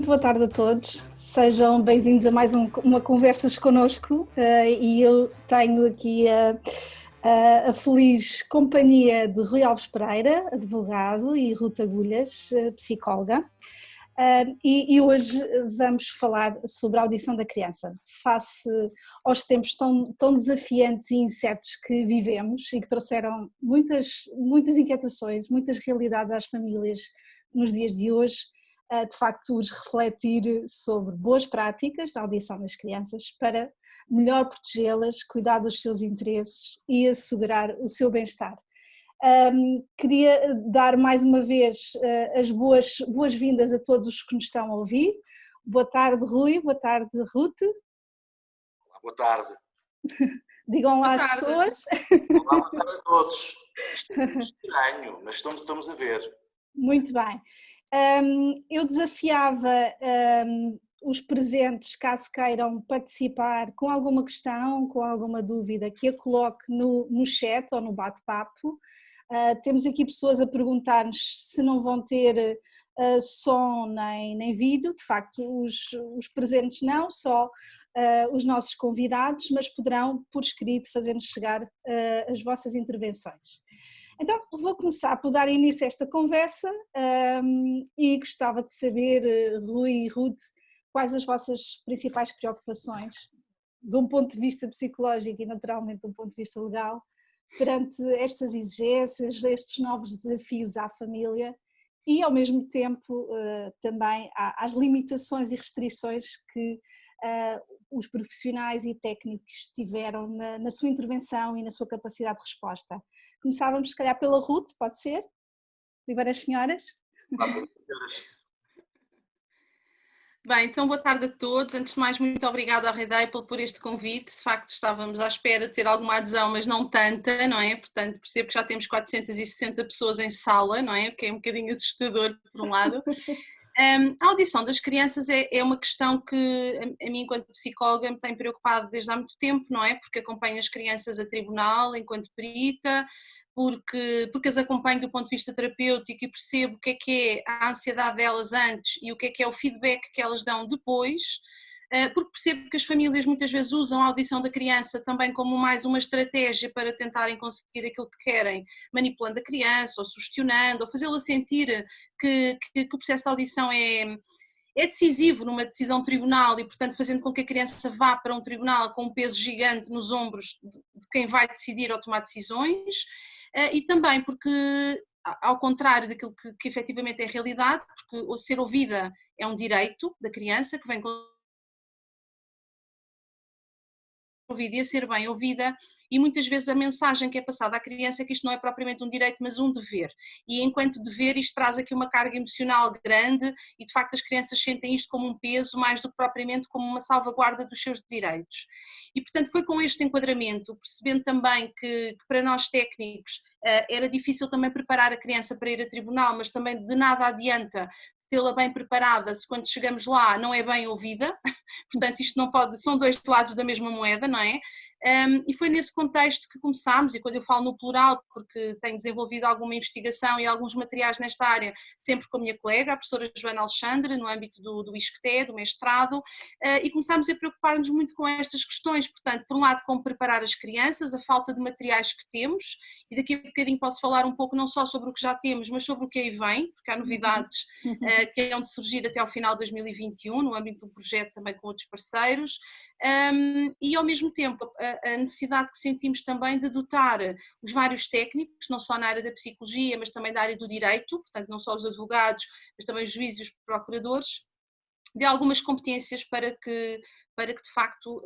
boa tarde a todos, sejam bem-vindos a mais uma Conversas connosco e eu tenho aqui a feliz companhia de Rui Alves Pereira, advogado, e Ruth Agulhas, psicóloga, e hoje vamos falar sobre a audição da criança, face aos tempos tão desafiantes e incertos que vivemos e que trouxeram muitas inquietações, muitas realidades às famílias nos dias de hoje. De facto, urge refletir sobre boas práticas da audição das crianças para melhor protegê-las, cuidar dos seus interesses e assegurar o seu bem-estar. Queria dar mais uma vez as boas-vindas a todos os que nos estão a ouvir. Boa tarde, Rui, boa tarde, Ruth. Olá, boa tarde. Digam lá às pessoas. Olá, boa tarde a todos. Isto é muito estranho, mas estamos a ver. Muito bem. Eu desafiava os presentes, caso queiram participar com alguma questão, com alguma dúvida, que a coloque no chat ou no bate-papo. Temos aqui pessoas a perguntar-nos se não vão ter som nem vídeo. De facto, os presentes não, só os nossos convidados, mas poderão, por escrito, fazer-nos chegar as vossas intervenções. Então, vou começar por dar início a esta conversa e gostava de saber, Rui e Ruth, quais as vossas principais preocupações, de um ponto de vista psicológico e naturalmente de um ponto de vista legal, perante estas exigências, estes novos desafios à família e, ao mesmo tempo, também às limitações e restrições que os profissionais e técnicos tiveram na sua intervenção e na sua capacidade de resposta. Começávamos, se calhar, pela Ruth, pode ser? Primeiro as senhoras. Senhoras. Bem, então boa tarde a todos. Antes de mais, muito obrigada à Rede Apple por este convite. De facto, estávamos à espera de ter alguma adesão, mas não tanta, não é? Portanto, percebo que já temos 460 pessoas em sala, não é? O que é um bocadinho assustador, por um lado. A audição das crianças é uma questão que a mim, enquanto psicóloga, me tem preocupado desde há muito tempo, não é? Porque acompanho as crianças a tribunal enquanto perita, porque as acompanho do ponto de vista terapêutico e percebo o que é a ansiedade delas antes e o que é o feedback que elas dão depois, porque percebo que as famílias muitas vezes usam a audição da criança também como mais uma estratégia para tentarem conseguir aquilo que querem, manipulando a criança ou sugestionando, ou fazê-la sentir que o processo de audição é decisivo numa decisão de tribunal e, portanto, fazendo com que a criança vá para um tribunal com um peso gigante nos ombros de quem vai decidir ou tomar decisões, e também porque, ao contrário daquilo que efetivamente é a realidade, porque ser ouvida é um direito da criança que vem ouvida e a ser bem ouvida, e muitas vezes a mensagem que é passada à criança é que isto não é propriamente um direito, mas um dever, e enquanto dever isto traz aqui uma carga emocional grande e de facto as crianças sentem isto como um peso mais do que propriamente como uma salvaguarda dos seus direitos. E portanto foi com este enquadramento, percebendo também que para nós técnicos era difícil também preparar a criança para ir a tribunal, mas também de nada adianta tê-la bem preparada se quando chegamos lá não é bem ouvida, portanto isto não pode, são dois lados da mesma moeda, não é? E foi nesse contexto que começámos, e quando eu falo no plural, porque tenho desenvolvido alguma investigação e alguns materiais nesta área, sempre com a minha colega, a professora Joana Alexandre, no âmbito do ISCTE, do mestrado, e começámos a preocupar-nos muito com estas questões, portanto, por um lado, como preparar as crianças, a falta de materiais que temos, e daqui a bocadinho posso falar um pouco não só sobre o que já temos, mas sobre o que aí vem, porque há novidades que hão de surgir até ao final de 2021, no âmbito do projeto também com outros parceiros, e ao mesmo tempo a necessidade que sentimos também de dotar os vários técnicos, não só na área da psicologia, mas também da área do direito, portanto não só os advogados, mas também os juízes e os procuradores, de algumas competências para que de facto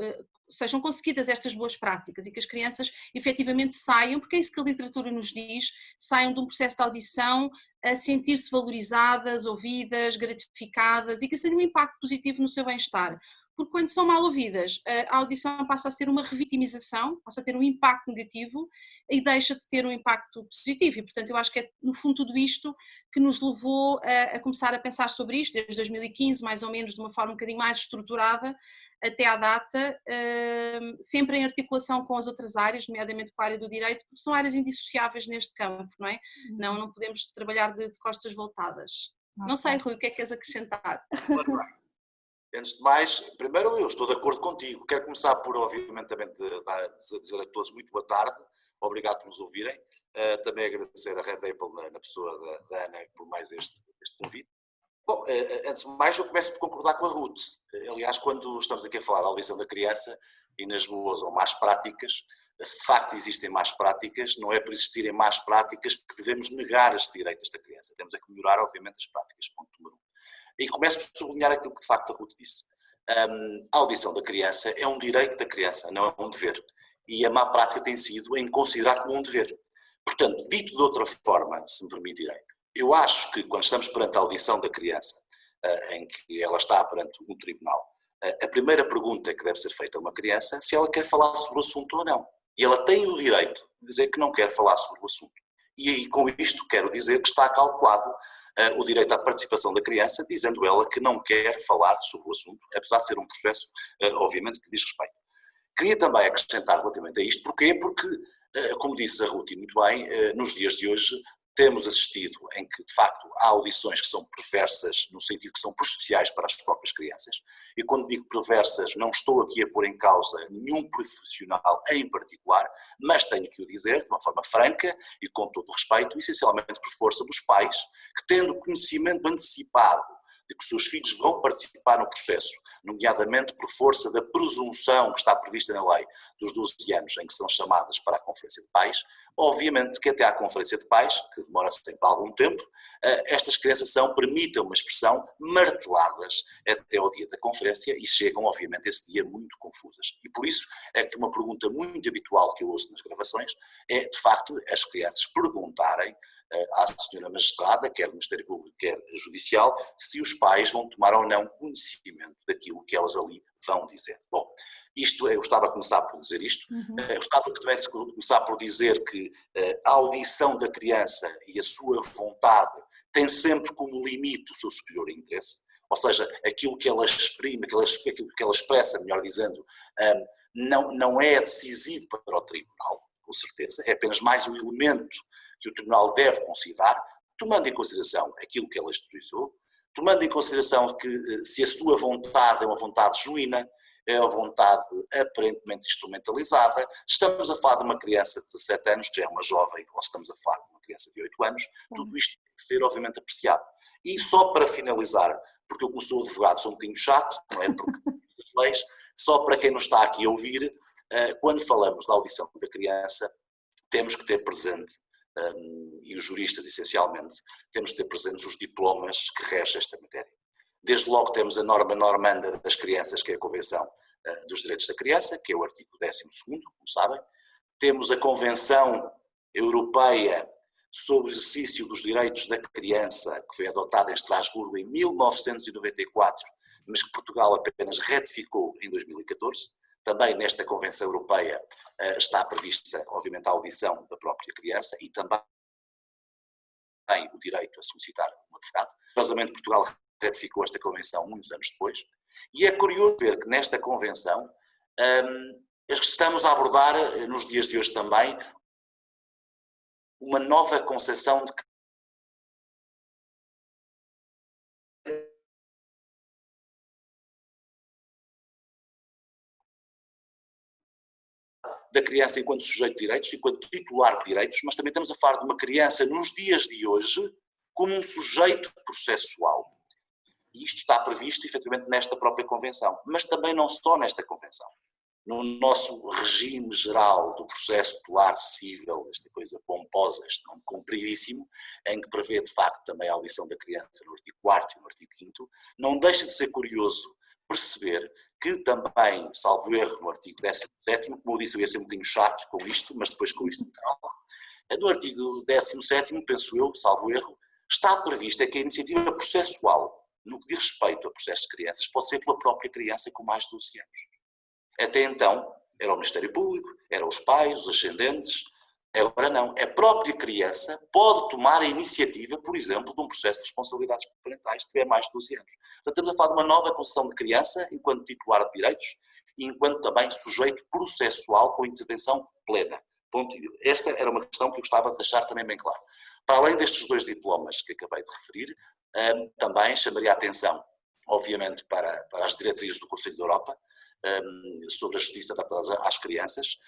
sejam conseguidas estas boas práticas e que as crianças efetivamente saiam, porque é isso que a literatura nos diz, saiam de um processo de audição a sentir-se valorizadas, ouvidas, gratificadas e que isso tenha um impacto positivo no seu bem-estar. Porque quando são mal ouvidas, a audição passa a ser uma revitimização, passa a ter um impacto negativo e deixa de ter um impacto positivo. E, portanto, eu acho que é, no fundo, tudo isto que nos levou a começar a pensar sobre isto, desde 2015, mais ou menos, de uma forma um bocadinho mais estruturada, até à data, sempre em articulação com as outras áreas, nomeadamente com a área do direito, porque são áreas indissociáveis neste campo, não é? Não podemos trabalhar de costas voltadas. Não sei, Rui, o que é que queres acrescentar? Antes de mais, primeiro eu estou de acordo contigo. Quero começar por, obviamente, também dizer a todos muito boa tarde. Obrigado por nos ouvirem. Também agradecer a Red Apple, na pessoa da Ana, por mais este convite. Bom, antes de mais, eu começo por concordar com a Ruth. Aliás, quando estamos aqui a falar da audição da criança e nas boas ou más práticas, se de facto existem más práticas, não é por existirem más práticas que devemos negar este direito desta criança. Temos é que melhorar, obviamente, as práticas, ponto número 1. E começo por sublinhar aquilo que de facto a Ruth disse. A audição da criança é um direito da criança, não é um dever. E a má prática tem sido em considerar como um dever. Portanto, dito de outra forma, se me permitirem, eu acho que quando estamos perante a audição da criança, em que ela está perante um tribunal, a primeira pergunta que deve ser feita a uma criança é se ela quer falar sobre o assunto ou não. E ela tem o direito de dizer que não quer falar sobre o assunto. E com isto quero dizer que está calculado o direito à participação da criança, dizendo ela que não quer falar sobre o assunto, apesar de ser um processo, obviamente, que diz respeito. Queria também acrescentar relativamente a isto, porquê? Porque, como disse a Ruth muito bem, nos dias de hoje temos assistido em que, de facto, há audições que são perversas, no sentido que são prejudiciais para as próprias crianças, e quando digo perversas não estou aqui a pôr em causa nenhum profissional em particular, mas tenho que o dizer de uma forma franca e com todo o respeito, essencialmente por força dos pais, que tendo conhecimento antecipado de que os seus filhos vão participar no processo, nomeadamente por força da presunção que está prevista na lei dos 12 anos em que são chamadas para a Conferência de Pais, obviamente que até à Conferência de Pais, que demora sempre algum tempo, estas crianças são, permitam uma expressão, marteladas até ao dia da conferência e chegam, obviamente, esse dia muito confusas. E por isso é que uma pergunta muito habitual que eu ouço nas gravações é, de facto, as crianças perguntarem à senhora magistrada, quer do Ministério Público, quer judicial, se os pais vão tomar ou não conhecimento daquilo que elas ali vão dizer. Bom, isto, eu gostava de começar por dizer isto, eu gostava também de começar por dizer que a audição da criança e a sua vontade tem sempre como limite o seu superior interesse, ou seja, aquilo que ela exprime, aquilo que ela expressa, melhor dizendo, não é decisivo para o tribunal, com certeza, é apenas mais um elemento que o tribunal deve considerar, tomando em consideração aquilo que ela exteriorizou, tomando em consideração que se a sua vontade é uma vontade genuína, é uma vontade aparentemente instrumentalizada, se estamos a falar de uma criança de 17 anos, que já é uma jovem, ou se estamos a falar de uma criança de 8 anos, tudo isto tem que ser obviamente apreciado. E só para finalizar, porque eu como sou advogado sou um bocadinho chato, não é? Porque as leis, só para quem não está aqui a ouvir, quando falamos da audição da criança, temos que ter presente, e os juristas essencialmente, temos que ter presentes os diplomas que regem esta matéria. Desde logo temos a norma normanda das crianças, que é a Convenção dos Direitos da Criança, que é o artigo 12º, como sabem. Temos a Convenção Europeia sobre o Exercício dos Direitos da Criança, que foi adotada em Estrasburgo em 1994, mas que Portugal apenas ratificou em 2014. Também nesta Convenção Europeia está prevista, obviamente, a audição da própria criança e também o direito a solicitar um advogado. Curiosamente, Portugal ratificou esta Convenção muitos anos depois. E é curioso ver que nesta Convenção estamos a abordar, nos dias de hoje também, uma nova concepção de da criança enquanto sujeito de direitos, enquanto titular de direitos, mas também estamos a falar de uma criança nos dias de hoje como um sujeito processual. E isto está previsto, efetivamente, nesta própria Convenção, mas também não só nesta Convenção. No nosso regime geral do processo titular civil, esta coisa pomposa, este nome compridíssimo, em que prevê, de facto, também a audição da criança no artigo 4º e no artigo 5º, não deixa de ser curioso perceber que também, salvo erro, no artigo 17º, como eu disse, eu ia ser um bocadinho chato com isto, mas depois com isto calma. No artigo 17º, penso eu, salvo erro, está previsto que a iniciativa processual, no que diz respeito a processos de crianças, pode ser pela própria criança com mais de 12 anos. Até então, era o Ministério Público, eram os pais, os ascendentes, agora não. A própria criança pode tomar a iniciativa, por exemplo, de um processo de responsabilidades parentais se tiver mais de 12 anos. Portanto, estamos a falar de uma nova concepção de criança enquanto titular de direitos e enquanto também sujeito processual com intervenção plena. Ponto. Esta era uma questão que eu gostava de deixar também bem claro. Para além destes 2 diplomas que acabei de referir, também chamaria a atenção, obviamente, para as diretrizes do Conselho da Europa, sobre a justiça adaptada às crianças,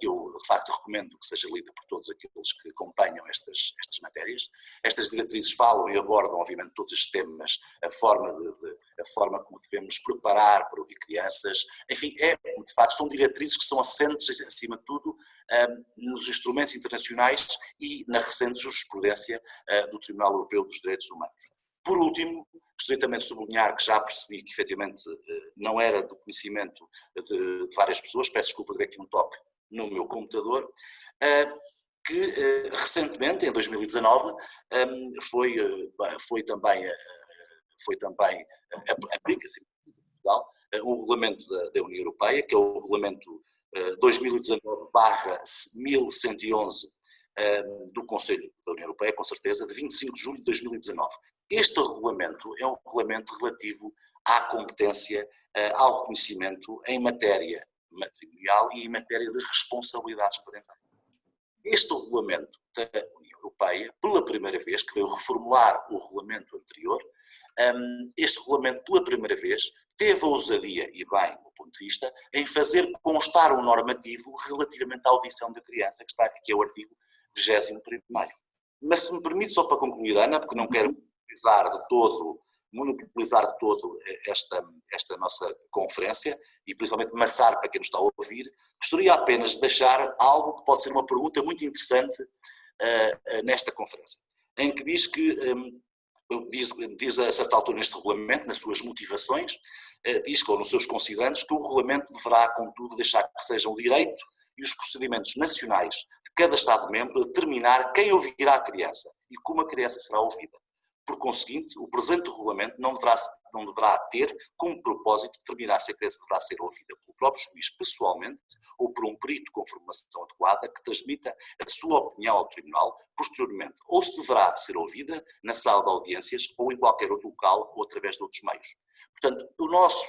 que eu de facto recomendo que seja lida por todos aqueles que acompanham estas matérias. Estas diretrizes falam e abordam obviamente todos estes temas, a forma como devemos preparar para ouvir crianças, enfim, de facto são diretrizes que são assentes acima de tudo nos instrumentos internacionais e na recente jurisprudência do Tribunal Europeu dos Direitos Humanos. Por último, gostaria também de sublinhar que já percebi que efetivamente não era do conhecimento de várias pessoas, peço desculpa de ver aqui um toque no meu computador, que recentemente, em 2019, foi também aplica-se em Portugal um regulamento da União Europeia, que é o regulamento 2019/1111 do Conselho da União Europeia, com certeza, de 25 de julho de 2019. Este regulamento é um regulamento relativo à competência, ao reconhecimento em matéria matrimonial e em matéria de responsabilidades parentais. Este regulamento da União Europeia, pela primeira vez, que veio reformular o regulamento anterior, este regulamento, pela primeira vez, teve a ousadia, e bem, do ponto de vista, em fazer constar um normativo relativamente à audição da criança, que está aqui, que é o artigo 21º. Mas se me permite, só para concluir, Ana, porque não quero monopolizar de todo esta nossa conferência e principalmente maçar para quem nos está a ouvir, gostaria apenas de deixar algo que pode ser uma pergunta muito interessante nesta conferência, em que diz que, diz a certa altura neste regulamento, nas suas motivações, diz que, ou nos seus considerandos, que o regulamento deverá, contudo, deixar que sejam o direito e os procedimentos nacionais de cada Estado-membro a determinar quem ouvirá a criança e como a criança será ouvida. Por conseguinte, o presente regulamento não deverá ter como propósito determinar se a criança deverá ser ouvida pelo próprio juiz pessoalmente ou por um perito com formação adequada que transmita a sua opinião ao tribunal posteriormente, ou se deverá ser ouvida na sala de audiências ou em qualquer outro local ou através de outros meios. Portanto, o nosso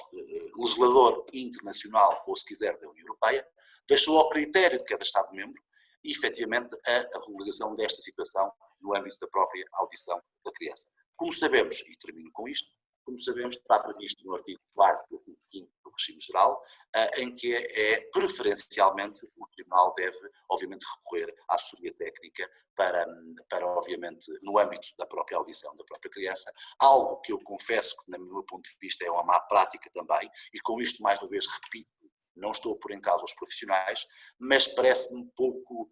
legislador internacional, ou se quiser da União Europeia, deixou ao critério de cada Estado-membro e, efetivamente, a regularização desta situação no âmbito da própria audição da criança. Como sabemos, e termino com isto, como sabemos, está previsto no artigo 4º e artigo 5º do regime geral, em que preferencialmente, o Tribunal deve, obviamente, recorrer à assessoria técnica para, obviamente, no âmbito da própria audição da própria criança, algo que eu confesso que, no meu ponto de vista, é uma má prática também, e com isto, mais uma vez, repito, não estou a pôr em causa os profissionais, mas parece-me um pouco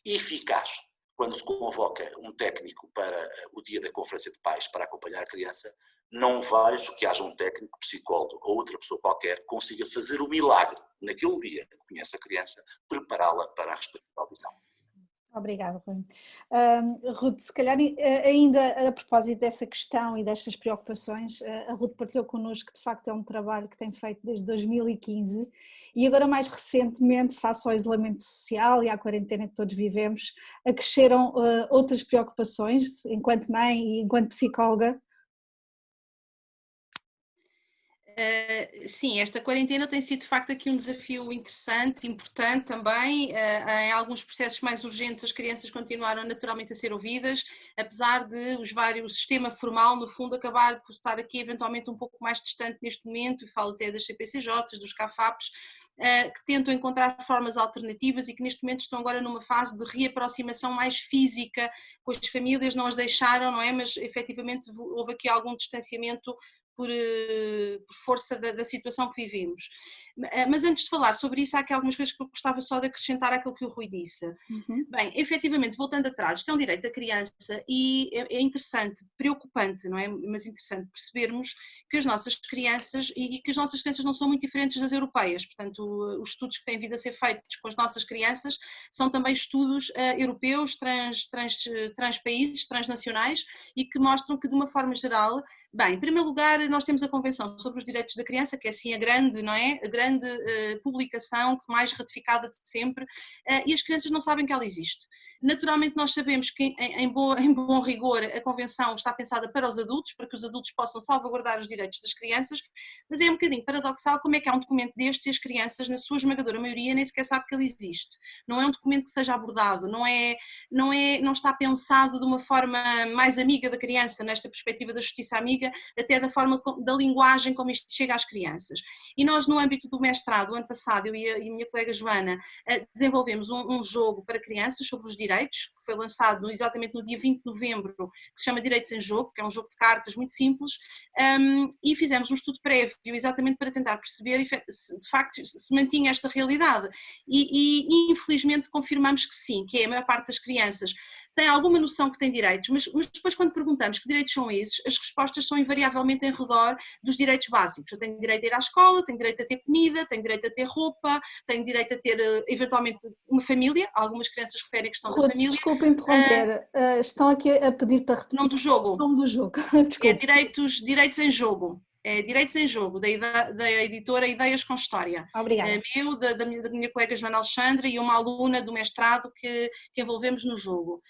eficaz quando se convoca um técnico para o dia da conferência de pais para acompanhar a criança. Não vejo que haja um técnico, psicólogo ou outra pessoa qualquer que consiga fazer o milagre, naquele dia que conhece a criança, prepará-la para a respectiva audição. Obrigada, Rui. Ruth, se calhar ainda a propósito dessa questão e destas preocupações, a Ruth partilhou connosco que de facto é um trabalho que tem feito desde 2015 e agora mais recentemente, face ao isolamento social e à quarentena que todos vivemos, acresceram outras preocupações enquanto mãe e enquanto psicóloga. Sim, esta quarentena tem sido de facto aqui um desafio interessante, importante também. Em alguns processos mais urgentes as crianças continuaram naturalmente a ser ouvidas, apesar de o sistema formal no fundo acabar por estar aqui eventualmente um pouco mais distante neste momento, e falo até das CPCJs, dos CAFAPs, que tentam encontrar formas alternativas e que neste momento estão agora numa fase de reaproximação mais física com as famílias, não as deixaram, não é? Mas efetivamente houve aqui algum distanciamento por força da situação que vivemos. Mas antes de falar sobre isso, há aqui algumas coisas que eu gostava só de acrescentar àquilo que o Rui disse. Bem, efetivamente, voltando atrás, isto é um direito da criança e é interessante, preocupante, não é? Mas interessante percebermos que as nossas crianças, e que as nossas crianças não são muito diferentes das europeias, portanto, os estudos que têm vindo a ser feitos com as nossas crianças são também estudos europeus, transpaíses, transnacionais, e que mostram que, de uma forma geral, bem, em primeiro lugar, nós temos a Convenção sobre os Direitos da Criança, que é assim a grande, não é? A grande publicação, mais ratificada de sempre, e as crianças não sabem que ela existe. Naturalmente nós sabemos que em bom rigor a Convenção está pensada para os adultos, para que os adultos possam salvaguardar os direitos das crianças, mas é um bocadinho paradoxal como é que há um documento destes e as crianças, na sua esmagadora maioria, nem sequer sabem que ele existe. Não é um documento que seja abordado, não está pensado de uma forma mais amiga da criança, nesta perspectiva da justiça amiga, até da forma da linguagem como isto chega às crianças. E nós, no âmbito do mestrado, o ano passado, eu e a minha colega Joana, desenvolvemos um jogo para crianças sobre os direitos, que foi lançado exatamente no dia 20 de novembro, que se chama Direitos em Jogo, que é um jogo de cartas muito simples, e fizemos um estudo prévio exatamente para tentar perceber se de facto se mantinha esta realidade. E infelizmente confirmamos que sim, que é a maior parte das crianças tem alguma noção que tem direitos, mas depois quando perguntamos que direitos são esses, as respostas são invariavelmente em redor dos direitos básicos. Eu tenho direito a ir à escola, tenho direito a ter comida, tenho direito a ter roupa, tenho direito a ter eventualmente uma família, algumas crianças referem a questão da família. Desculpa interromper, estão aqui a pedir para repetir o nome do jogo. O nome do jogo. É Direitos em Jogo. É Direitos em Jogo, da editora Ideias com História. Obrigada. Meu, da minha colega Joana Alexandra e uma aluna do mestrado que envolvemos no jogo.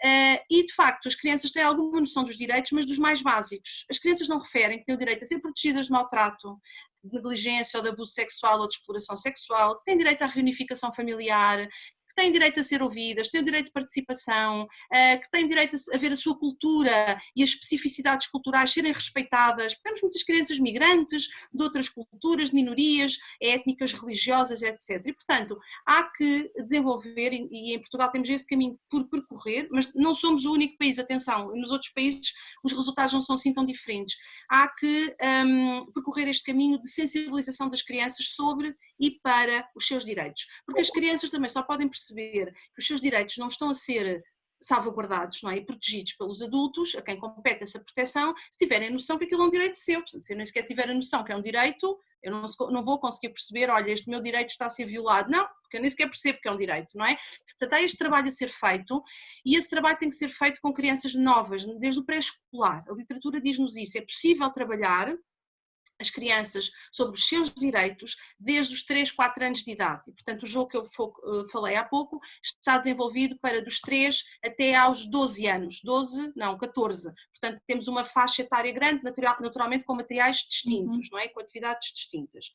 E de facto as crianças têm alguma noção dos direitos, mas dos mais básicos. As crianças não referem que têm o direito a ser protegidas de maltrato, de negligência ou de abuso sexual ou de exploração sexual, que têm direito à reunificação familiar, que têm direito a ser ouvidas, têm o direito de participação, que têm direito a ver a sua cultura e as especificidades culturais serem respeitadas. Temos muitas crianças migrantes, de outras culturas, de minorias étnicas, religiosas, etc. E, portanto, há que desenvolver, e em Portugal temos esse caminho por percorrer, mas não somos o único país, atenção, nos outros países os resultados não são assim tão diferentes. Há que percorrer este caminho de sensibilização das crianças sobre e para os seus direitos, porque as crianças também só podem perceber que os seus direitos não estão a ser salvaguardados, não é? E protegidos pelos adultos, a quem compete essa proteção, se tiverem a noção que aquilo é um direito seu. Portanto, se eu nem sequer tiver a noção que é um direito, eu não vou conseguir perceber, olha, este meu direito está a ser violado. Não, porque eu nem sequer percebo que é um direito, não é? Portanto, há este trabalho a ser feito e esse trabalho tem que ser feito com crianças novas, desde o pré-escolar. A literatura diz-nos isso, é possível trabalhar as crianças sobre os seus direitos desde os 3, 4 anos de idade. E, portanto, o jogo que eu falei há pouco está desenvolvido para dos 3 até aos 12 anos. 14. Portanto, temos uma faixa etária grande, naturalmente com materiais distintos, não é? Com atividades distintas.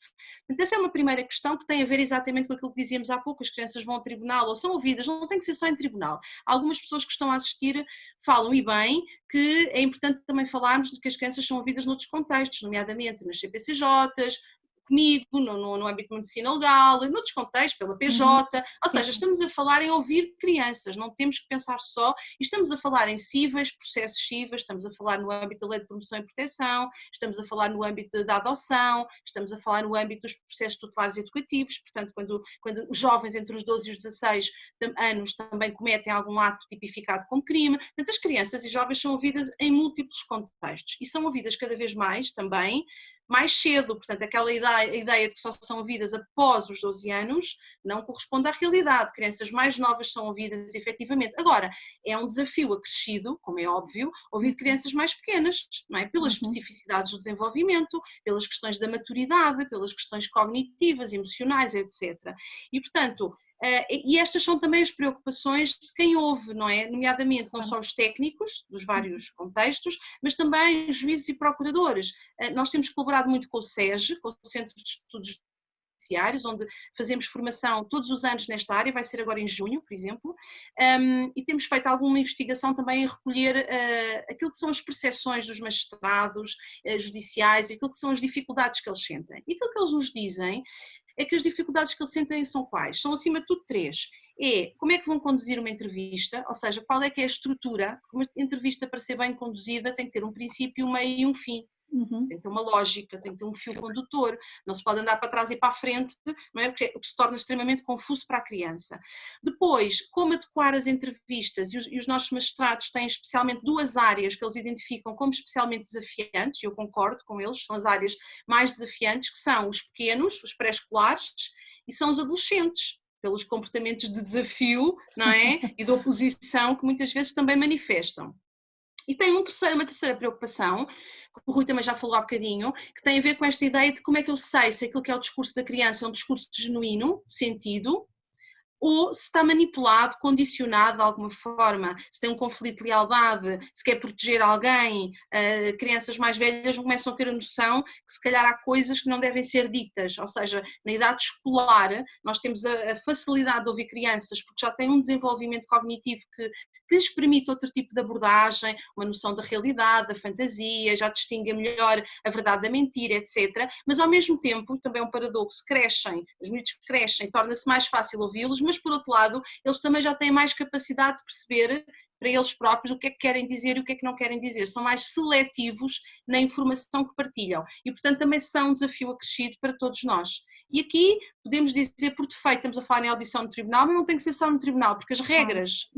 Portanto, essa é uma primeira questão que tem a ver exatamente com aquilo que dizíamos há pouco, as crianças vão ao tribunal ou são ouvidas, não tem que ser só em tribunal. Algumas pessoas que estão a assistir falam, e bem, que é importante também falarmos de que as crianças são ouvidas noutros contextos, nomeadamente nas CPCJs, comigo, no âmbito de medicina legal, noutros contextos, pela PJ, ou seja, estamos a falar em ouvir crianças, não temos que pensar só, e estamos a falar em cíveis, processos cíveis, estamos a falar no âmbito da lei de promoção e proteção, estamos a falar no âmbito da adoção, estamos a falar no âmbito dos processos tutelares educativos, portanto, quando os jovens entre os 12 e os 16 anos também cometem algum ato tipificado como crime, portanto, as crianças e jovens são ouvidas em múltiplos contextos, e são ouvidas cada vez mais também, mais cedo, portanto aquela ideia de que só são ouvidas após os 12 anos não corresponde à realidade, crianças mais novas são ouvidas efetivamente. Agora, é um desafio acrescido, como é óbvio, ouvir crianças mais pequenas, não é? Pelas especificidades do desenvolvimento, pelas questões da maturidade, pelas questões cognitivas, emocionais, etc. E portanto, e estas são também as preocupações de quem ouve, não é? Nomeadamente não só os técnicos dos vários contextos, mas também os juízes e procuradores. Nós temos colaborado muito com o SEG, com o Centro de Estudos Judiciários, onde fazemos formação todos os anos nesta área, vai ser agora em junho, por exemplo, e temos feito alguma investigação também em recolher aquilo que são as percepções dos magistrados judiciais, aquilo que são as dificuldades que eles sentem. E aquilo que eles nos dizem é que as dificuldades que eles sentem são quais? São acima de tudo 3. Como é que vão conduzir uma entrevista, ou seja, qual é que é a estrutura, porque uma entrevista para ser bem conduzida tem que ter um princípio, um meio e um fim. Tem que ter uma lógica, tem que ter um fio condutor, não se pode andar para trás e para a frente, não é? Porque o que se torna extremamente confuso para a criança. Depois, como adequar as entrevistas, e os nossos magistrados têm especialmente 2 áreas que eles identificam como especialmente desafiantes, e eu concordo com eles, são as áreas mais desafiantes, que são os pequenos, os pré-escolares, e são os adolescentes, pelos comportamentos de desafio, não é? E de oposição que muitas vezes também manifestam. E tem uma terceira preocupação, que o Rui também já falou há bocadinho, que tem a ver com esta ideia de como é que eu sei se aquilo que é o discurso da criança é um discurso genuíno, sentido, ou se está manipulado, condicionado de alguma forma, se tem um conflito de lealdade, se quer proteger alguém. Crianças mais velhas começam a ter a noção que se calhar há coisas que não devem ser ditas, ou seja, na idade escolar nós temos a facilidade de ouvir crianças porque já têm um desenvolvimento cognitivo que lhes permite outro tipo de abordagem, uma noção da realidade, da fantasia, já distinguem melhor a verdade da mentira, etc. Mas ao mesmo tempo, também é um paradoxo, crescem, os miúdos crescem, torna-se mais fácil ouvi-los, mas por outro lado, eles também já têm mais capacidade de perceber para eles próprios o que é que querem dizer e o que é que não querem dizer, são mais seletivos na informação que partilham e portanto também são um desafio acrescido para todos nós. E aqui podemos dizer por defeito, estamos a falar em audição no tribunal, mas não tem que ser só no tribunal, porque as regras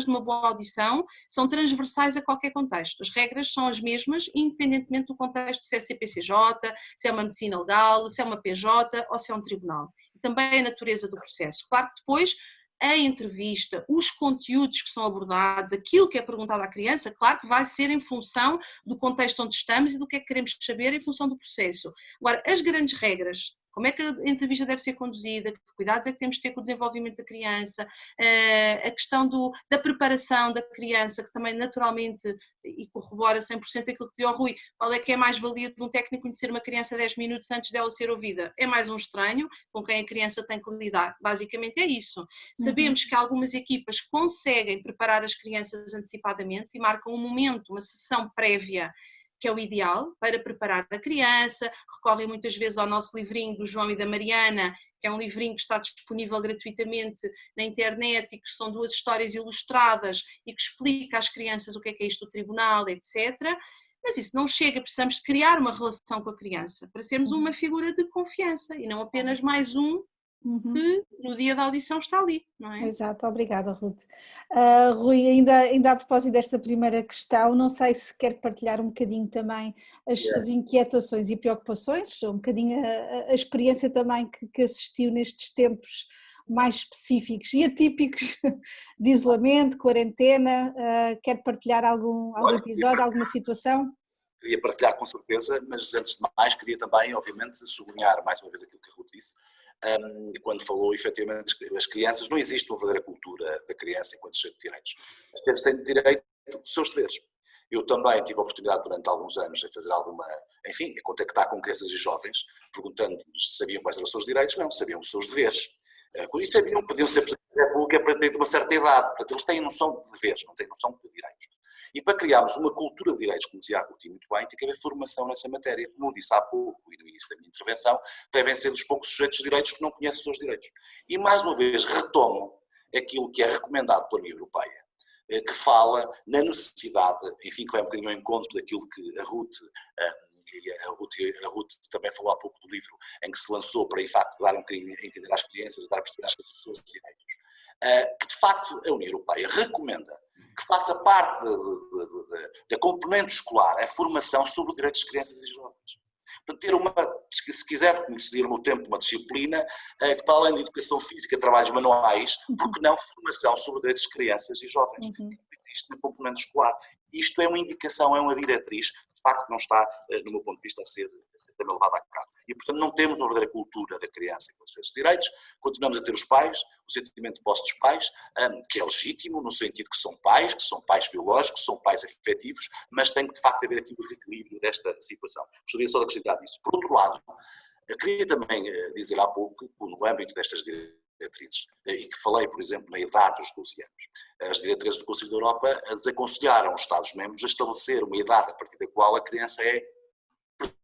de uma boa audição são transversais a qualquer contexto, as regras são as mesmas independentemente do contexto, se é CPCJ, se é uma medicina legal, se é uma PJ ou se é um tribunal. E também a natureza do processo. Claro que depois a entrevista, os conteúdos que são abordados, aquilo que é perguntado à criança, claro que vai ser em função do contexto onde estamos e do que é que queremos saber em função do processo. Agora, as grandes regras, como é que a entrevista deve ser conduzida, que cuidados é que temos de ter com o desenvolvimento da criança, a questão da preparação da criança, que também naturalmente, e corrobora 100% aquilo que dizia o Rui, qual é que é mais valia de um técnico conhecer uma criança 10 minutos antes dela ser ouvida? É mais um estranho com quem a criança tem que lidar, basicamente é isso. Sabemos que algumas equipas conseguem preparar as crianças antecipadamente e marcam um momento, uma sessão prévia, que é o ideal para preparar a criança, recorrem muitas vezes ao nosso livrinho do João e da Mariana, que é um livrinho que está disponível gratuitamente na internet e que são 2 histórias ilustradas e que explica às crianças o que é isto do tribunal, etc. Mas isso não chega, precisamos de criar uma relação com a criança, para sermos uma figura de confiança e não apenas mais um que no dia da audição está ali, não é? Exato, obrigada, Ruth. Rui, ainda a propósito desta primeira questão, não sei se quer partilhar um bocadinho também as inquietações e preocupações, um bocadinho a experiência também que assistiu nestes tempos mais específicos e atípicos de isolamento, quarentena, quer partilhar algum episódio, alguma situação? Queria partilhar com certeza, mas antes de mais queria também, obviamente, sublinhar mais uma vez aquilo que a Ruth disse, quando falou efetivamente as crianças, não existe uma verdadeira cultura da criança enquanto sujeito de direitos. As crianças têm direito dos seus deveres. Eu também tive a oportunidade durante alguns anos de fazer enfim, a contactar com crianças e jovens, perguntando-lhes se sabiam quais eram os seus direitos, não, sabiam os seus deveres. E sabiam que podiam ser presidentes da República a partir de uma certa idade, portanto eles têm noção de deveres, não têm noção de direitos. E para criarmos uma cultura de direitos, como dizia a Ruth muito bem, tem que haver formação nessa matéria. Como eu disse há pouco e no início da minha intervenção, devem ser dos poucos sujeitos de direitos que não conhecem os seus direitos. E mais uma vez retomo aquilo que é recomendado pela União Europeia, que fala na necessidade, enfim, que vai um bocadinho ao encontro daquilo que a Ruth também falou há pouco do livro, em que se lançou para, de facto, dar um bocadinho a entender às crianças, dar a perceber às crianças os seus direitos, que de facto a União Europeia recomenda que faça parte da componente escolar a formação sobre direitos de crianças e jovens. Portanto, ter se quiser, como se diz no meu tempo, uma disciplina que, para além de educação física, trabalhos manuais, porque não formação sobre direitos de crianças e jovens, existe na componente escolar. Isto é uma indicação, é uma diretriz, de facto não está, no meu ponto de vista, a ser também levada a cabo. E, portanto, não temos uma verdadeira cultura da criança com os seus direitos, continuamos a ter os pais, o sentimento de posse dos pais, que é legítimo, no sentido que são pais biológicos, que são pais afetivos, mas tem que, de facto, haver aqui o equilíbrio desta situação. Gostaria só de acrescentar disso. Por outro lado, eu queria também dizer há pouco que, no âmbito destas diretrizes, e que falei, por exemplo, na idade dos 12 anos, as diretrizes do Conselho da Europa desaconselharam os Estados-membros a estabelecer uma idade a partir da qual a criança é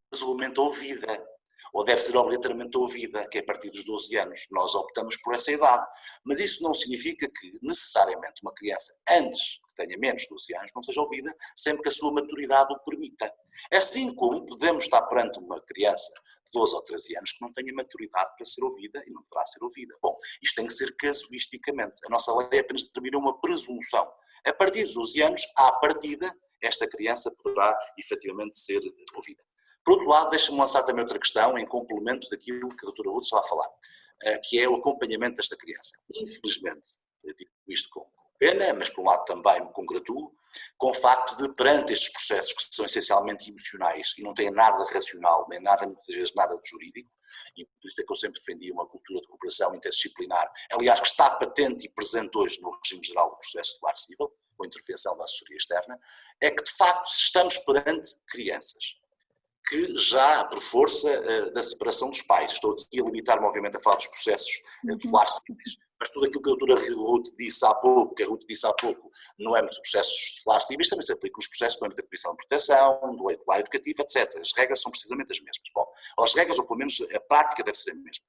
presumivelmente ouvida, ou deve ser obrigatoriamente ouvida, que é a partir dos 12 anos. Nós optamos por essa idade, mas isso não significa que necessariamente uma criança, antes que tenha menos de 12 anos, não seja ouvida, sempre que a sua maturidade o permita. Assim como podemos estar perante uma criança de 12 ou 13 anos que não tenha maturidade para ser ouvida e não poderá ser ouvida. Bom, isto tem que ser casuisticamente. A nossa lei apenas determina uma presunção. A partir dos 12 anos, à partida, esta criança poderá efetivamente ser ouvida. Por outro lado, deixa-me lançar também outra questão, em complemento daquilo que a doutora Ruth estava a falar, que é o acompanhamento desta criança. Infelizmente, eu digo isto com pena, mas por um lado também me congratulo, com o facto de, perante estes processos que são essencialmente emocionais e não têm nada de racional, nem nada, muitas vezes, nada de jurídico, e por isso é que eu sempre defendi uma cultura de cooperação interdisciplinar, aliás, que está patente e presente hoje no regime geral do processo de lar civil, com a intervenção da assessoria externa, é que, de facto, estamos perante crianças que já, por força da separação dos pais, estou aqui a limitar-me, obviamente, a falar dos processos de lar civis, mas tudo aquilo que a doutora Ruth disse há pouco, no âmbito de processos de lar civis, também se aplica nos processos no âmbito da Comissão de Proteção, do lar educativo, etc. As regras são precisamente as mesmas. Bom, as regras, ou pelo menos a prática deve ser a mesma.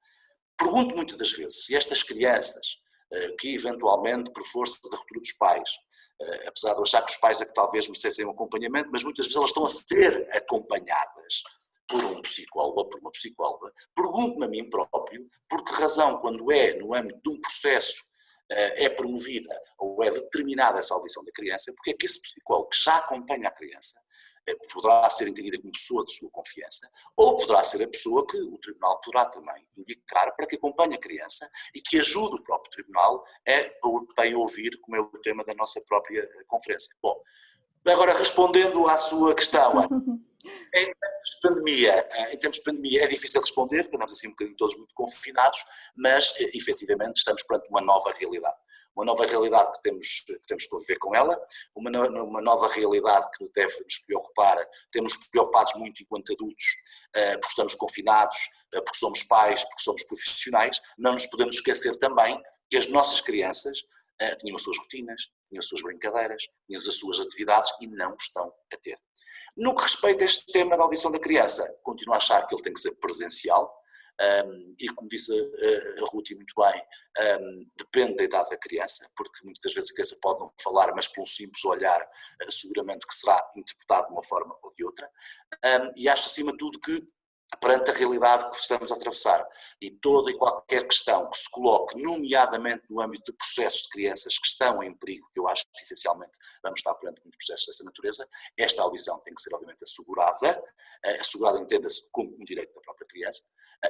Pergunto muitas das vezes se estas crianças, que eventualmente, por força da ruptura dos pais, apesar de eu achar que os pais é que talvez merecessem um acompanhamento, mas muitas vezes elas estão a ser acompanhadas por um psicólogo ou por uma psicóloga, pergunto-me a mim próprio por que razão, quando é no âmbito de um processo, é promovida ou é determinada essa audição da criança, porque é que esse psicólogo que já acompanha a criança poderá ser entendida como pessoa de sua confiança, ou poderá ser a pessoa que o tribunal poderá também indicar para que acompanhe a criança e que ajude o próprio tribunal a ouvir, como é o tema da nossa própria conferência. Bom, agora respondendo à sua questão, em termos de pandemia é difícil responder, porque andamos assim um bocadinho todos muito confinados, mas efetivamente estamos perante uma nova realidade. Uma nova realidade que temos que conviver com ela, uma nova realidade que deve nos preocupar, temos preocupados muito enquanto adultos, porque estamos confinados, porque somos pais, porque somos profissionais. Não nos podemos esquecer também que as nossas crianças tinham as suas rotinas, tinham as suas brincadeiras, tinham as suas atividades e não estão a ter. No que respeita a este tema da audição da criança, continuo a achar que ele tem que ser presencial, e como disse a Ruth muito bem, depende da idade da criança, porque muitas vezes a criança pode não falar, mas por um simples olhar seguramente que será interpretado de uma forma ou de outra, e acho acima de tudo que perante a realidade que estamos a atravessar e toda e qualquer questão que se coloque, nomeadamente no âmbito de processos de crianças que estão em perigo, que eu acho que essencialmente vamos estar perante muitos processos dessa natureza, esta audição tem que ser obviamente assegurada entenda-se como um direito da própria criança,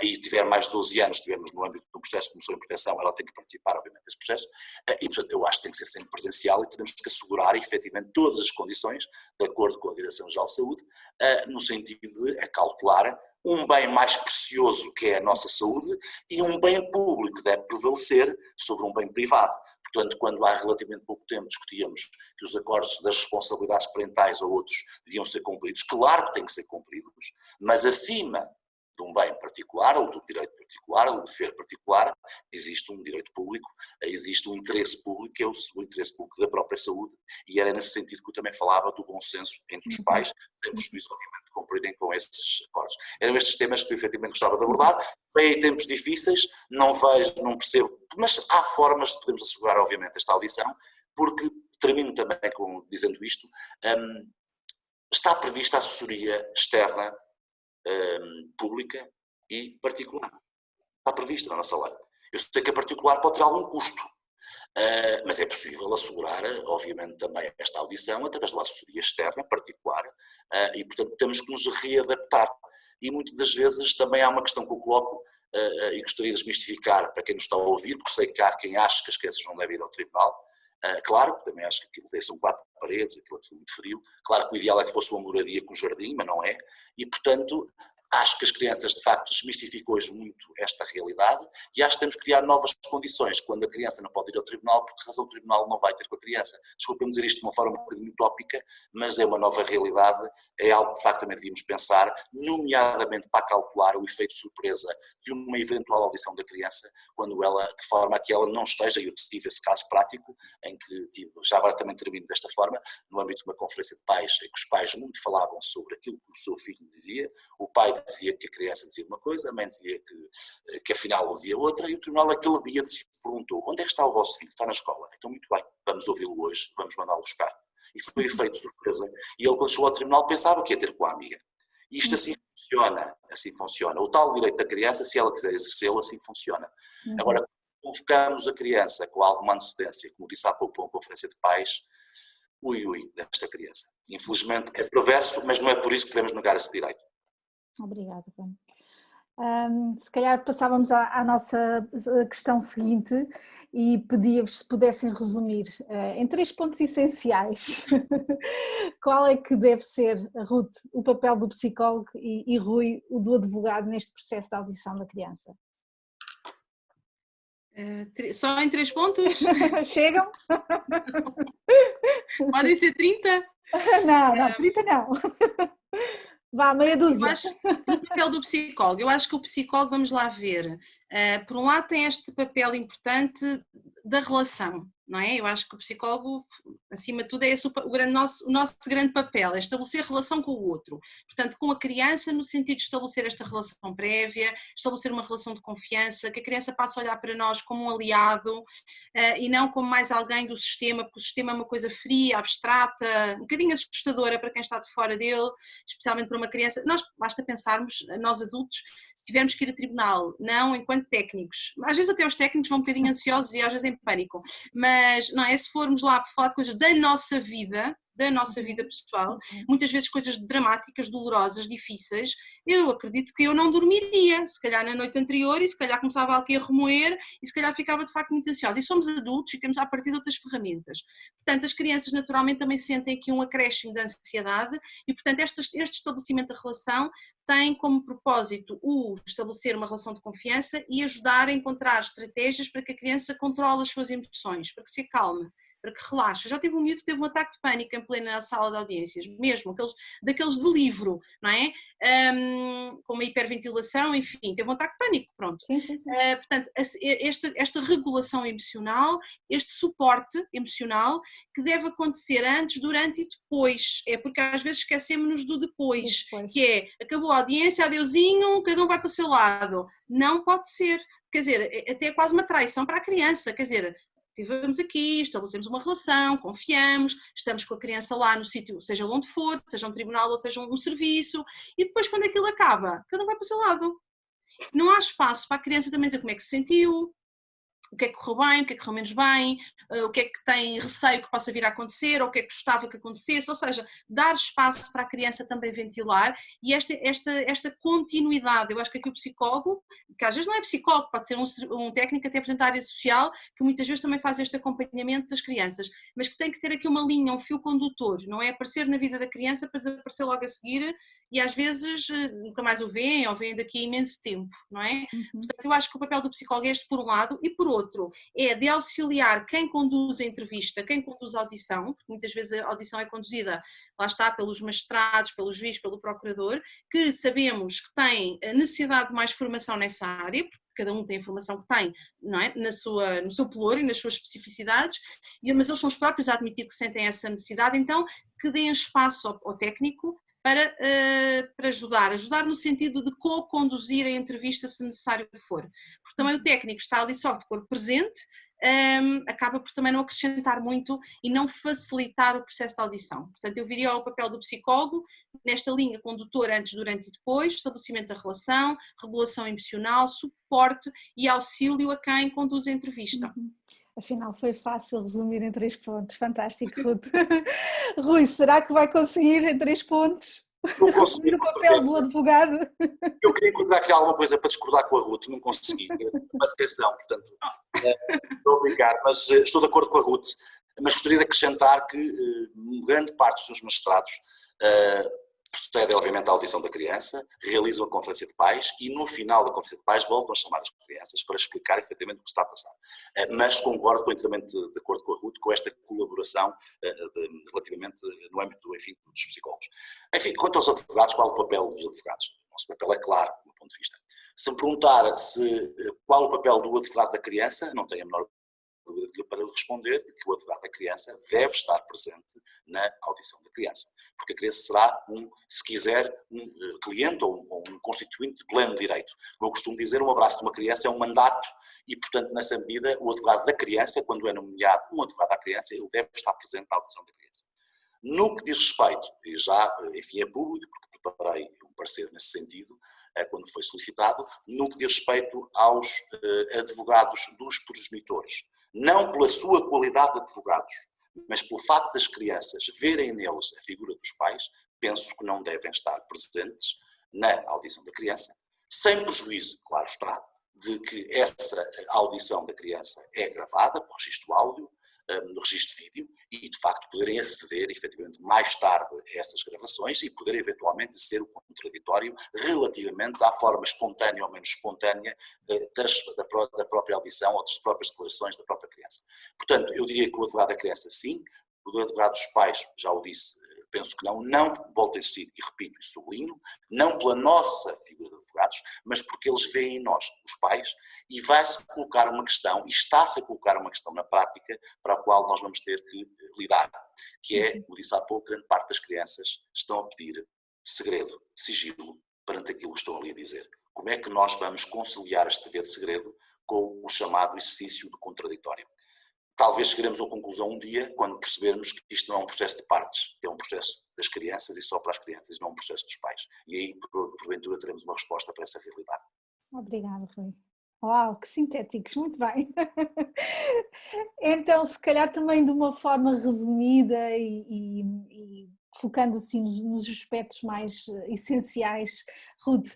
e tiver mais de 12 anos, estivermos no âmbito do processo de promoção e proteção, ela tem que participar obviamente desse processo, e portanto eu acho que tem que ser sempre presencial e teremos que assegurar efetivamente todas as condições, de acordo com a Direção-Geral de Saúde, no sentido de acautelar um bem mais precioso que é a nossa saúde e um bem público que deve prevalecer sobre um bem privado. Portanto, quando há relativamente pouco tempo discutíamos que os acordos das responsabilidades parentais ou outros deviam ser cumpridos, claro que têm que ser cumpridos, mas acima de um bem particular ou de um direito particular ou de um dever particular, existe um direito público, existe um interesse público que é o interesse público da própria saúde, e era nesse sentido que eu também falava do bom senso entre os pais, sem prejuízo obviamente de cumprirem com esses acordos. Eram estes temas que eu efetivamente gostava de abordar, bem em tempos difíceis, não vejo, não percebo, mas há formas de podermos assegurar obviamente esta audição, porque termino também dizendo isto, está prevista a assessoria externa pública e particular. Está prevista na nossa lei. Eu sei que a particular pode ter algum custo, mas é possível assegurar, obviamente, também esta audição através da assessoria externa particular, e portanto temos que nos readaptar. E muitas das vezes também há uma questão que eu coloco, e gostaria de desmistificar para quem nos está a ouvir, porque sei que há quem ache que as crianças não devem ir ao tribunal. Claro, também acho que aquilo são 4 paredes, aquilo é muito frio. Claro que o ideal é que fosse uma moradia com jardim, mas não é. E, portanto, acho que as crianças, de facto, desmistificam hoje muito esta realidade e acho que temos que criar novas condições. Quando a criança não pode ir ao tribunal, por que razão o tribunal não vai ter com a criança? Desculpem dizer isto de uma forma um bocadinho utópica, mas é uma nova realidade, é algo que, de facto, também devíamos pensar, nomeadamente para calcular o efeito de surpresa de uma eventual audição da criança, quando ela, de forma a que ela não esteja, e eu tive esse caso prático, em que já agora também termino desta forma, no âmbito de uma conferência de pais, em que os pais muito falavam sobre aquilo que o seu filho dizia, o pai dizia que a criança dizia uma coisa, a mãe dizia que afinal dizia outra, e o tribunal aquele dia perguntou: onde é que está o vosso filho? Está na escola. Então muito bem, vamos ouvi-lo hoje, vamos mandá-lo buscar. E foi efeito de surpresa. E ele, quando chegou ao tribunal, pensava que ia ter com a amiga. E isto assim funciona. O tal direito da criança, se ela quiser exercê-lo, assim funciona. Agora, convocamos a criança com alguma antecedência, como disse há pouco para uma conferência de pais, desta criança. Infelizmente é perverso, mas não é por isso que devemos negar esse direito. Obrigada, Se calhar passávamos à nossa questão seguinte e pedia-vos se pudessem resumir em 3 pontos essenciais qual é que deve ser, Ruth, o papel do psicólogo e Rui, o do advogado neste processo de audição da criança. Só em 3 pontos? Chegam? Podem ser 30? Não, 30 não. Vá, meia dúzia. Eu acho, o papel do psicólogo, eu acho que o psicólogo, vamos lá ver, por um lado tem este papel importante da relação, não é? Eu acho que o psicólogo, acima de tudo, é esse o nosso grande papel, é estabelecer relação com o outro. Portanto, com a criança, no sentido de estabelecer esta relação prévia, estabelecer uma relação de confiança, que a criança passe a olhar para nós como um aliado e não como mais alguém do sistema, porque o sistema é uma coisa fria, abstrata, um bocadinho assustadora para quem está de fora dele, especialmente para uma criança. Nós, basta pensarmos, nós adultos, se tivermos que ir a tribunal, não enquanto técnicos, às vezes até os técnicos vão um bocadinho ansiosos e às vezes em pânico, mas não é, se formos lá falar de coisas da nossa vida pessoal, muitas vezes coisas dramáticas, dolorosas, difíceis, eu acredito que eu não dormiria, se calhar na noite anterior, e se calhar começava aqui a remoer, e se calhar ficava de facto muito ansiosa. E somos adultos e temos a partir de outras ferramentas. Portanto, as crianças naturalmente também sentem aqui um acréscimo de ansiedade, e portanto este estabelecimento da relação tem como propósito o estabelecer uma relação de confiança e ajudar a encontrar estratégias para que a criança controle as suas emoções, para que se acalme, para que relaxe. Eu já tive um miúdo que teve um ataque de pânico em plena sala de audiências, mesmo, daqueles de livro, não é? Com uma hiperventilação, enfim, teve um ataque de pânico, pronto. Sim. Portanto, esta regulação emocional, este suporte emocional que deve acontecer antes, durante e depois, é porque às vezes esquecemos-nos do depois, que é, acabou a audiência, adeusinho, cada um vai para o seu lado. Não pode ser, quer dizer, até é quase uma traição para a criança, quer dizer, estivemos aqui, estabelecemos uma relação, confiamos, estamos com a criança lá no sítio, seja onde for, seja um tribunal ou seja um serviço, e depois quando aquilo acaba, cada um vai para o seu lado. Não há espaço para a criança também dizer como é que se sentiu, o que é que correu bem, o que é que correu menos bem, o que é que tem receio que possa vir a acontecer, ou o que é que gostava que acontecesse, ou seja, dar espaço para a criança também ventilar e esta continuidade. Eu acho que aqui o psicólogo, que às vezes não é psicólogo, pode ser um técnico até apresentar área social, que muitas vezes também faz este acompanhamento das crianças, mas que tem que ter aqui uma linha, um fio condutor, não é aparecer na vida da criança para desaparecer logo a seguir e às vezes nunca mais o veem ou veem daqui a imenso tempo, não é? Portanto, eu acho que o papel do psicólogo é este por um lado e por outro é de auxiliar quem conduz a entrevista, quem conduz a audição, porque muitas vezes a audição é conduzida, lá está, pelos magistrados, pelo juiz, pelo procurador, que sabemos que têm necessidade de mais formação nessa área, porque cada um tem a formação que tem, não é? No seu pelouro e nas suas especificidades, mas eles são os próprios a admitir que sentem essa necessidade, então que deem espaço ao técnico para ajudar no sentido de co-conduzir a entrevista se necessário for, porque também o técnico está ali só de corpo presente, acaba por também não acrescentar muito e não facilitar o processo de audição. Portanto, eu viria ao papel do psicólogo nesta linha condutora antes, durante e depois, estabelecimento da relação, regulação emocional, suporte e auxílio a quem conduz a entrevista. Afinal, foi fácil resumir em 3 pontos. Fantástico, Ruth. Rui, será que vai conseguir em 3 pontos? Não consegui. O papel do advogado? Eu queria encontrar aqui alguma coisa para discordar com a Ruth, não consegui. Uma seleção, portanto, estou a brincar, mas estou de acordo com a Ruth, mas gostaria de acrescentar que grande parte dos seus magistrados procedem, obviamente, à audição da criança, realizam a conferência de pais e, no final da conferência de pais, voltam a chamar as crianças para explicar efetivamente o que está a passar. Mas concordo, estou inteiramente de acordo com a Ruth, com esta colaboração relativamente no âmbito, enfim, dos psicólogos. Enfim, quanto aos advogados, qual o papel dos advogados? O nosso papel é claro, do meu ponto de vista. Se me perguntar qual o papel do advogado da criança, não tenho a menor dúvida para responder de que o advogado da criança deve estar presente na audição da criança. Porque a criança será, se quiser, um cliente ou um constituinte de pleno direito. Como eu costumo dizer, um abraço de uma criança é um mandato e, portanto, nessa medida, o advogado da criança, quando é nomeado um advogado da criança, ele deve estar presente na audição da criança. No que diz respeito, e já, enfim, é público, porque preparei um parecer nesse sentido, quando foi solicitado, no que diz respeito aos advogados dos progenitores. Não pela sua qualidade de advogados, mas pelo facto das crianças verem neles a figura dos pais, penso que não devem estar presentes na audição da criança, sem prejuízo, claro está, de que essa audição da criança é gravada por registro áudio, no registro de vídeo, e de facto poderem aceder efetivamente mais tarde a essas gravações e poder eventualmente ser o contraditório relativamente à forma espontânea ou menos espontânea da própria audição ou das próprias declarações da própria criança. Portanto, eu diria que o advogado da criança sim, o advogado dos pais, já o disse, penso que não volto a insistir e repito e sublinho, não pela nossa figura de advogados, mas porque eles veem em nós, os pais, e vai-se colocar uma questão, e está-se a colocar uma questão na prática para a qual nós vamos ter que lidar, que é, como disse há pouco, grande parte das crianças estão a pedir segredo, sigilo, perante aquilo que estão ali a dizer. Como é que nós vamos conciliar este dever de segredo com o chamado exercício do contraditório? Talvez chegaremos à conclusão um dia quando percebermos que isto não é um processo de partes, é um processo das crianças e só para as crianças, não é um processo dos pais. E aí, porventura, teremos uma resposta para essa realidade. Obrigada, Rui. Uau, que sintéticos, muito bem. Então, se calhar também de uma forma resumida e focando-se nos aspectos mais essenciais, Ruth,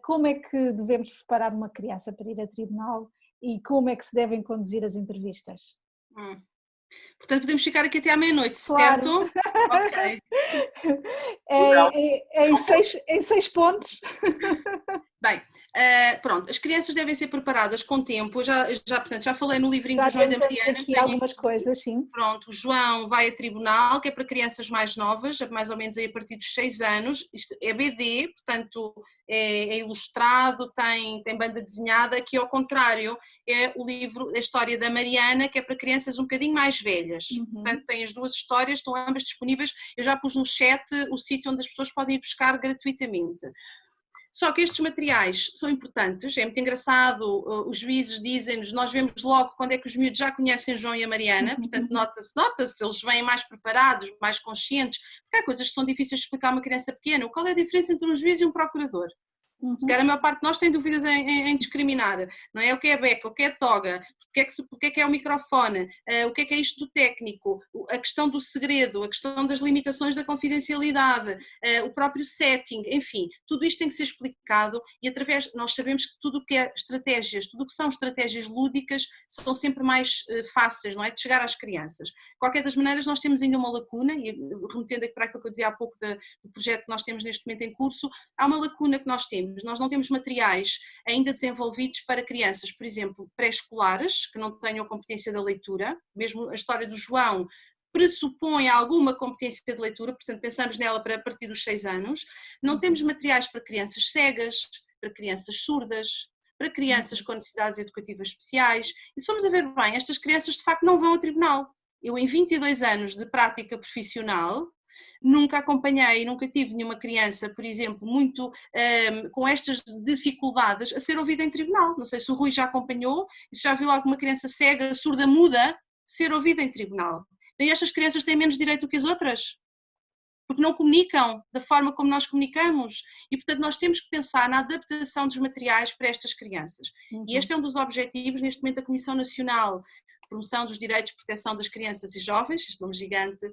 como é que devemos preparar uma criança para ir a tribunal e como é que se devem conduzir as entrevistas? Portanto, podemos ficar aqui até à meia-noite, claro. Certo? Ok. Em 6 pontos. Bem, pronto, as crianças devem ser preparadas com tempo, portanto, já falei no livrinho do João e da Mariana. Aqui algumas coisas, sim. Pronto, o João vai a tribunal, que é para crianças mais novas, mais ou menos aí a partir dos 6 anos, isto é BD, portanto é ilustrado, tem banda desenhada, que ao contrário é o livro, a história da Mariana, que é para crianças um bocadinho mais velhas, portanto tem as duas histórias, estão ambas disponíveis, eu já pus no chat o sítio onde as pessoas podem ir buscar gratuitamente. Só que estes materiais são importantes, é muito engraçado, os juízes dizem-nos, nós vemos logo quando é que os miúdos já conhecem o João e a Mariana, portanto nota-se, eles vêm mais preparados, mais conscientes, porque há coisas que são difíceis de explicar a uma criança pequena. Qual é a diferença entre um juiz e um procurador? Se calhar a maior parte de nós tem dúvidas em discriminar, não é? O que é beca, o que é toga, o que é o microfone, o que é isto do técnico, a questão do segredo, a questão das limitações da confidencialidade, o próprio setting, enfim, tudo isto tem que ser explicado e nós sabemos que tudo o que é estratégias, tudo o que são estratégias lúdicas são sempre mais fáceis, não é? De chegar às crianças. De qualquer das maneiras nós temos ainda uma lacuna, e remetendo aqui para aquilo que eu dizia há pouco do projeto que nós temos neste momento em curso, há uma lacuna que nós temos. Nós não temos materiais ainda desenvolvidos para crianças, por exemplo, pré-escolares, que não tenham competência da leitura, mesmo a história do João pressupõe alguma competência de leitura, portanto pensamos nela para a partir dos 6 anos, não temos materiais para crianças cegas, para crianças surdas, para crianças com necessidades educativas especiais, e se formos a ver bem, estas crianças de facto não vão ao tribunal. Eu em 22 anos de prática profissional, nunca acompanhei, nunca tive nenhuma criança, por exemplo, muito com estas dificuldades a ser ouvida em tribunal. Não sei se o Rui já acompanhou, se já viu alguma criança cega, surda, muda, ser ouvida em tribunal. E estas crianças têm menos direito do que as outras, porque não comunicam da forma como nós comunicamos e, portanto, nós temos que pensar na adaptação dos materiais para estas crianças. E este é um dos objetivos, neste momento, da Comissão Nacional Promoção dos Direitos de Proteção das Crianças e Jovens, este nome gigante,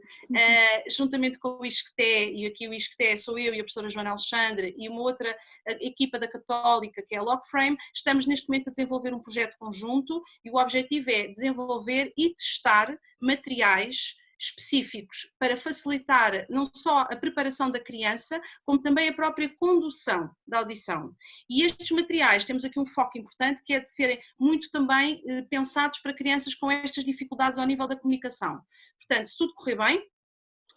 juntamente com o ISCTE, e aqui o ISCTE sou eu e a professora Joana Alexandre, e uma outra equipa da Católica, que é a Lockframe, estamos neste momento a desenvolver um projeto conjunto e o objetivo é desenvolver e testar materiais específicos para facilitar não só a preparação da criança, como também a própria condução da audição. E estes materiais, temos aqui um foco importante, que é de serem muito também pensados para crianças com estas dificuldades ao nível da comunicação. Portanto, se tudo correr bem,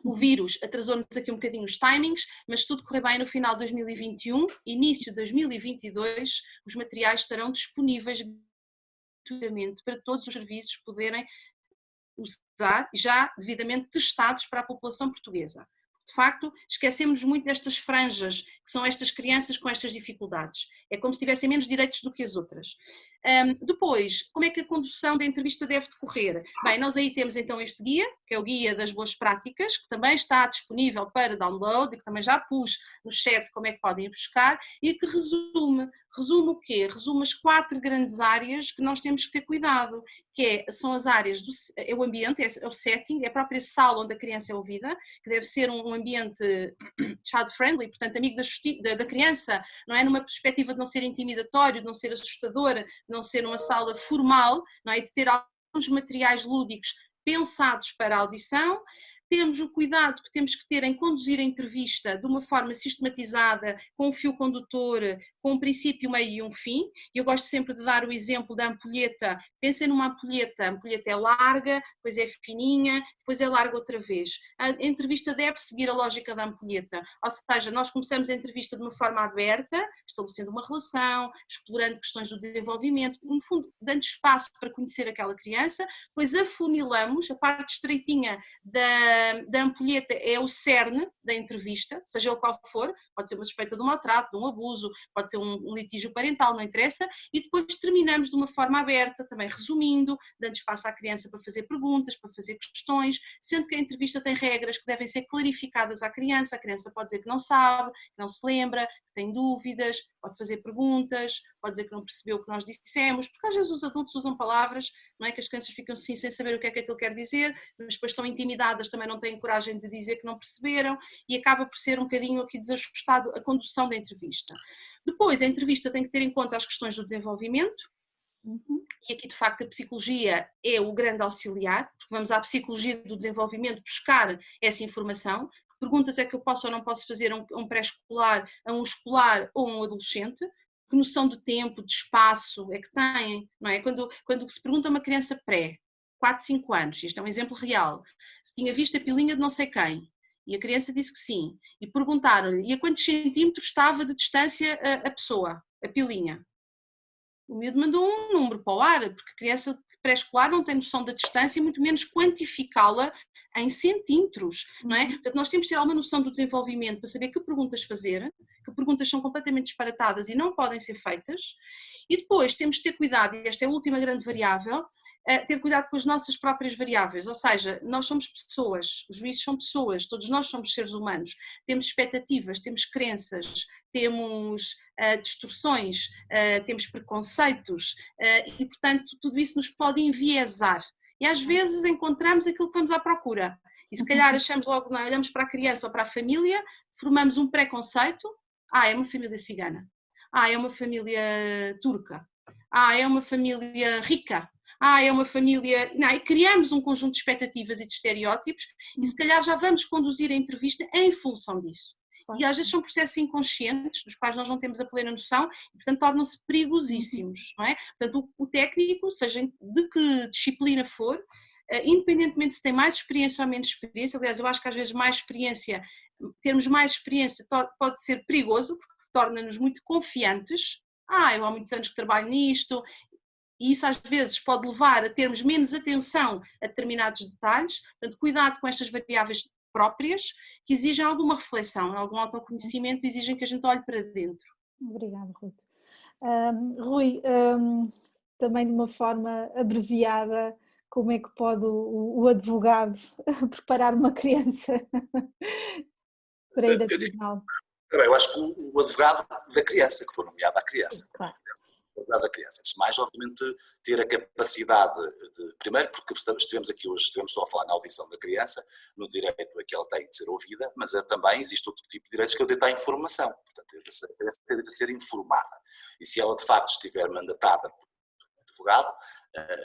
o vírus atrasou-nos aqui um bocadinho os timings, mas se tudo correr bem no final de 2021, início de 2022, os materiais estarão disponíveis gratuitamente para todos os serviços poderem usar, já devidamente testados para a população portuguesa. De facto, esquecemos muito destas franjas, que são estas crianças com estas dificuldades. É como se tivessem menos direitos do que as outras. Depois, como é que a condução da entrevista deve decorrer? Bem, nós aí temos então este guia, que é o Guia das Boas Práticas, que também está disponível para download e que também já pus no chat como é que podem ir buscar, e que resume resume o quê? Resume as 4 grandes áreas que nós temos que ter cuidado, são as áreas é o ambiente, é o setting, é a própria sala onde a criança é ouvida, que deve ser um ambiente child-friendly, portanto amigo da criança, não é numa perspectiva de não ser intimidatório, de não ser assustador, de não ser uma sala formal, não é, de ter alguns materiais lúdicos pensados para a audição. Temos o cuidado que temos que ter em conduzir a entrevista de uma forma sistematizada, com um fio condutor, com um princípio, meio e um fim. Eu gosto sempre de dar o exemplo da ampulheta. Pensem numa ampulheta, a ampulheta é larga, depois é fininha, depois é larga outra vez. A entrevista deve seguir a lógica da ampulheta, ou seja, nós começamos a entrevista de uma forma aberta, estabelecendo uma relação, explorando questões do desenvolvimento, no fundo, dando espaço para conhecer aquela criança, depois afunilamos, a parte estreitinha da ampulheta é o cerne da entrevista, seja ele qual for, pode ser uma suspeita de um maltrato, de um abuso, pode ser um litígio parental, não interessa, e depois terminamos de uma forma aberta, também resumindo, dando espaço à criança para fazer perguntas, para fazer questões, sendo que a entrevista tem regras que devem ser clarificadas à criança, a criança pode dizer que não sabe, que não se lembra, que tem dúvidas, pode fazer perguntas, pode dizer que não percebeu o que nós dissemos, porque às vezes os adultos usam palavras, não é, que as crianças ficam assim sem saber o que é que aquilo quer dizer, mas depois estão intimidadas, também não têm coragem de dizer que não perceberam e acaba por ser um bocadinho aqui desajustado a condução da entrevista. Depois, a entrevista tem que ter em conta as questões do desenvolvimento, e aqui de facto a psicologia é o grande auxiliar, porque vamos à psicologia do desenvolvimento buscar essa informação. Que perguntas é que eu posso ou não posso fazer a um pré-escolar, a um escolar ou a um adolescente? Que noção de tempo, de espaço é que têm, não é? Quando se pergunta a uma criança pré, 4, 5 anos, isto é um exemplo real, se tinha visto a pilinha de não sei quem, e a criança disse que sim, e perguntaram-lhe, e a quantos centímetros estava de distância a pessoa, a pilinha? O miúdo mandou um número para o ar, porque a criança pré-escolar não tem noção da distância, muito menos quantificá-la em centímetros, não é? Portanto, nós temos de ter alguma noção do desenvolvimento para saber que perguntas fazer, que perguntas são completamente disparatadas e não podem ser feitas, e depois temos de ter cuidado, e esta é a última grande variável, ter cuidado com as nossas próprias variáveis, ou seja, nós somos pessoas, os juízes são pessoas, todos nós somos seres humanos, temos expectativas, temos crenças, temos distorções, temos preconceitos e, portanto, tudo isso nos pode enviesar. E às vezes encontramos aquilo que vamos à procura. E se calhar achamos logo, não, olhamos para a criança ou para a família, formamos um preconceito, é uma família cigana, é uma família turca, é uma família rica, é uma família... Não, e criamos um conjunto de expectativas e de estereótipos e se calhar já vamos conduzir a entrevista em função disso. E às vezes são processos inconscientes, dos quais nós não temos a plena noção, e portanto tornam-se perigosíssimos, não é? Portanto o técnico, seja de que disciplina for, independentemente se tem mais experiência ou menos experiência, aliás eu acho que às vezes termos mais experiência pode ser perigoso, porque torna-nos muito confiantes, eu há muitos anos que trabalho nisto, e isso às vezes pode levar a termos menos atenção a determinados detalhes, portanto cuidado com estas variáveis próprias que exigem alguma reflexão, algum autoconhecimento, exigem que a gente olhe para dentro. Obrigada, Ruth. Rui, também de uma forma abreviada, como é que pode o advogado preparar uma criança para ir a tribunal? Eu acho que o advogado da criança, que for nomeado à criança. Claro. Da criança. Antes de mais, obviamente, ter a capacidade de, primeiro, porque estivemos aqui hoje, estivemos só a falar na audição da criança, no direito a que ela tem de ser ouvida, mas também existe outro tipo de direitos que é o direito à informação, portanto, a criança tem direito a ser informada. E se ela, de facto, estiver mandatada por um advogado,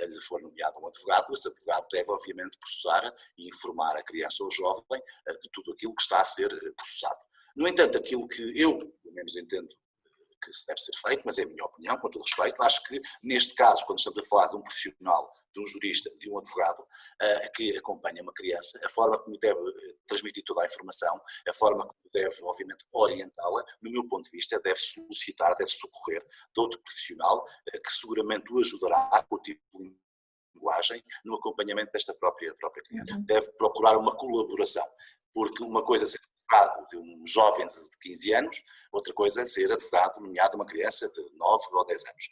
lhe for nomeado um advogado, esse advogado deve, obviamente, processar e informar a criança ou o jovem de tudo aquilo que está a ser processado. No entanto, aquilo que eu, pelo menos, entendo que se deve ser feito, mas é a minha opinião, com todo respeito, acho que neste caso, quando estamos a falar de um profissional, de um jurista, de um advogado que acompanha uma criança, a forma como deve transmitir toda a informação, a forma como deve, obviamente, orientá-la, no meu ponto de vista, deve solicitar, deve socorrer de outro profissional que seguramente o ajudará com o tipo de linguagem no acompanhamento desta própria criança. Deve procurar uma colaboração, porque uma coisa é ser advogado de um jovem de 15 anos, outra coisa é ser advogado nomeado de uma criança de 9 ou 10 anos.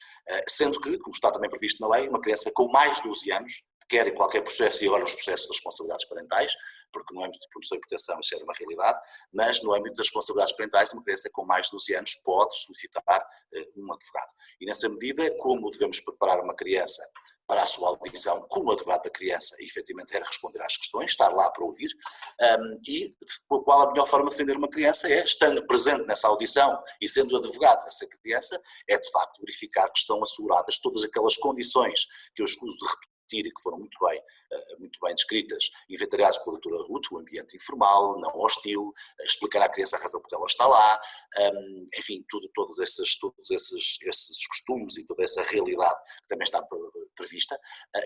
Sendo que, como está também previsto na lei, uma criança com mais de 12 anos quer em qualquer processo, e agora nos processos das responsabilidades parentais, porque no âmbito de promoção e proteção isso era uma realidade, mas no âmbito das responsabilidades parentais, uma criança com mais de 12 anos pode solicitar um advogado. E nessa medida, como devemos preparar uma criança para a sua audição como advogado da criança, e efetivamente era responder às questões, estar lá para ouvir, e qual a melhor forma de defender uma criança é, estando presente nessa audição e sendo advogado dessa criança, é de facto verificar que estão asseguradas todas aquelas condições que eu escuso de repetir e que foram muito bem descritas, inventariadas pela doutora Ruth, o ambiente informal, não hostil, explicar à criança a razão por que ela está lá, enfim, todos esses costumes e toda essa realidade que também está prevista,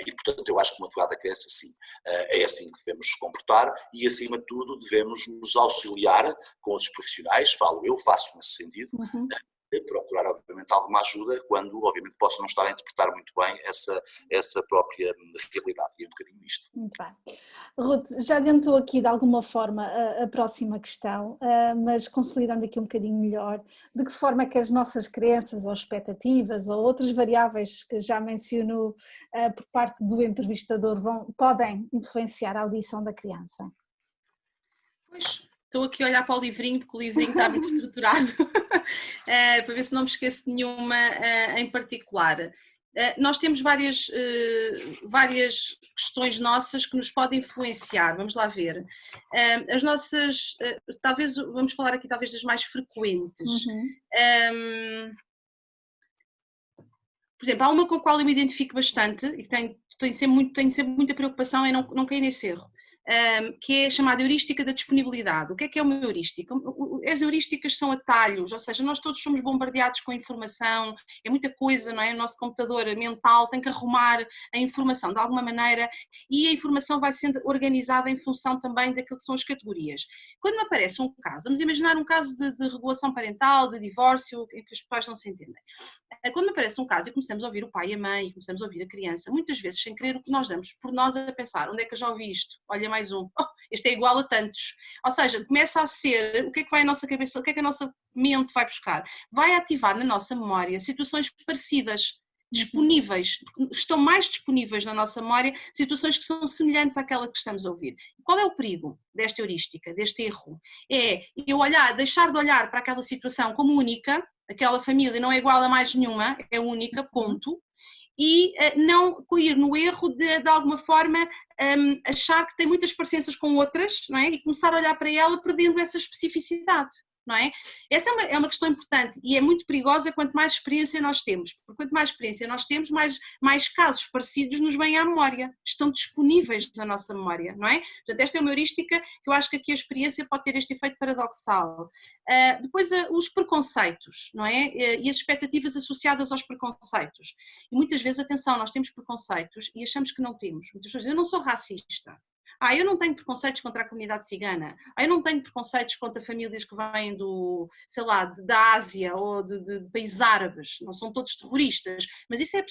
e portanto eu acho que uma advogada da criança sim, é assim que devemos nos comportar e acima de tudo devemos nos auxiliar com outros profissionais, faço nesse sentido, procurar obviamente alguma ajuda quando obviamente posso não estar a interpretar muito bem essa própria realidade, e é um bocadinho isto. Muito bem. Ruth, já adiantou aqui de alguma forma a próxima questão, mas consolidando aqui um bocadinho melhor, de que forma é que as nossas crenças ou expectativas ou outras variáveis que já mencionou por parte do entrevistador podem influenciar a audição da criança? Pois, estou aqui a olhar para o livrinho, porque o livrinho está muito estruturado, para ver se não me esqueço de nenhuma em particular. Nós temos várias questões nossas que nos podem influenciar, vamos lá ver. As nossas, talvez, vamos falar aqui talvez das mais frequentes. Por exemplo, há uma com a qual eu me identifico bastante e que tenho sempre muita preocupação em não cair nesse erro, que é a chamada heurística da disponibilidade. O que é uma heurística? As heurísticas são atalhos, ou seja, nós todos somos bombardeados com informação, é muita coisa, não é? O nosso computador mental tem que arrumar a informação de alguma maneira e a informação vai sendo organizada em função também daquilo que são as categorias. Quando me aparece um caso, vamos imaginar um caso de regulação parental, de divórcio, em que os pais não se entendem. Quando me aparece um caso e começamos a ouvir o pai e a mãe, começamos a ouvir a criança, muitas vezes sem querer o que nós damos por nós a pensar, onde é que eu já ouvi isto? Olha mais um, este é igual a tantos. Ou seja, começa a ser, o que é que vai à nossa cabeça, o que é que a nossa mente vai buscar? Vai ativar na nossa memória situações parecidas, disponíveis, estão mais disponíveis na nossa memória, situações que são semelhantes àquela que estamos a ouvir. Qual é o perigo desta heurística, deste erro? É eu deixar de olhar para aquela situação como única, aquela família não é igual a mais nenhuma, é única, ponto, e não cair no erro de alguma forma achar que tem muitas parecenças com outras, não é? E começar a olhar para ela perdendo essa especificidade. Não é? Essa é uma questão importante e é muito perigosa quanto mais experiência nós temos, porque quanto mais experiência nós temos, mais casos parecidos nos vêm à memória, estão disponíveis na nossa memória, não é? Portanto, esta é uma heurística que eu acho que aqui a experiência pode ter este efeito paradoxal. Depois os preconceitos, não é? E as expectativas associadas aos preconceitos. E muitas vezes, atenção, nós temos preconceitos e achamos que não temos. Muitas vezes, eu não sou racista. Eu não tenho preconceitos contra a comunidade cigana. Eu não tenho preconceitos contra famílias que vêm da Ásia ou de países árabes. Não são todos terroristas. Mas isso é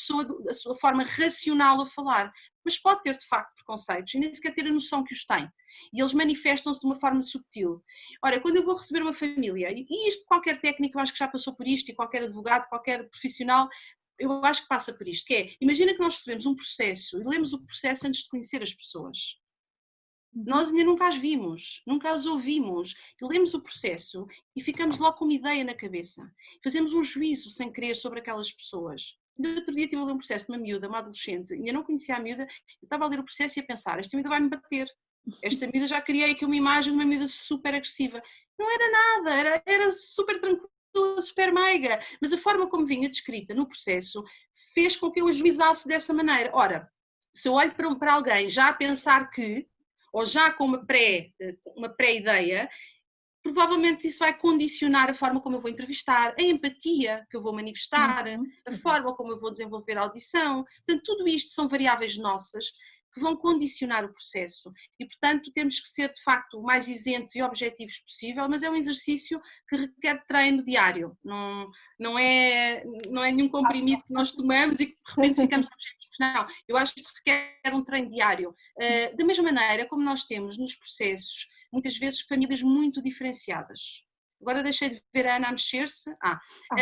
a sua forma racional a falar. Mas pode ter, de facto, preconceitos e nem sequer ter a noção que os tem. E eles manifestam-se de uma forma subtil. Ora, quando eu vou receber uma família, e qualquer técnico eu acho que já passou por isto, e qualquer advogado, qualquer profissional, eu acho que passa por isto, que é, imagina que nós recebemos um processo e lemos o processo antes de conhecer as pessoas. Nós ainda nunca as vimos, nunca as ouvimos, e lemos o processo e ficamos logo com uma ideia na cabeça. Fazemos um juízo sem querer sobre aquelas pessoas. No outro dia estive a ler um processo de uma miúda, uma adolescente, ainda não conhecia a miúda, eu estava a ler o processo e a pensar, esta miúda vai-me bater. Esta miúda já criei aqui uma imagem de uma miúda super agressiva. Não era nada, era super tranquila, super meiga, mas a forma como vinha descrita no processo fez com que eu a juizasse dessa maneira. Ora, se eu olho para alguém já a pensar que, ou já com uma pré-ideia, provavelmente isso vai condicionar a forma como eu vou entrevistar, a empatia que eu vou manifestar, a forma como eu vou desenvolver a audição. Portanto, tudo isto são variáveis nossas que vão condicionar o processo e, portanto, temos que ser, de facto, o mais isentos e objetivos possível, mas é um exercício que requer treino diário, não é nenhum comprimido que nós tomamos e que, de repente, ficamos objetivos. Não, eu acho que isto requer um treino diário. Da mesma maneira como nós temos nos processos, muitas vezes, famílias muito diferenciadas. Agora deixei de ver a Ana a mexer-se.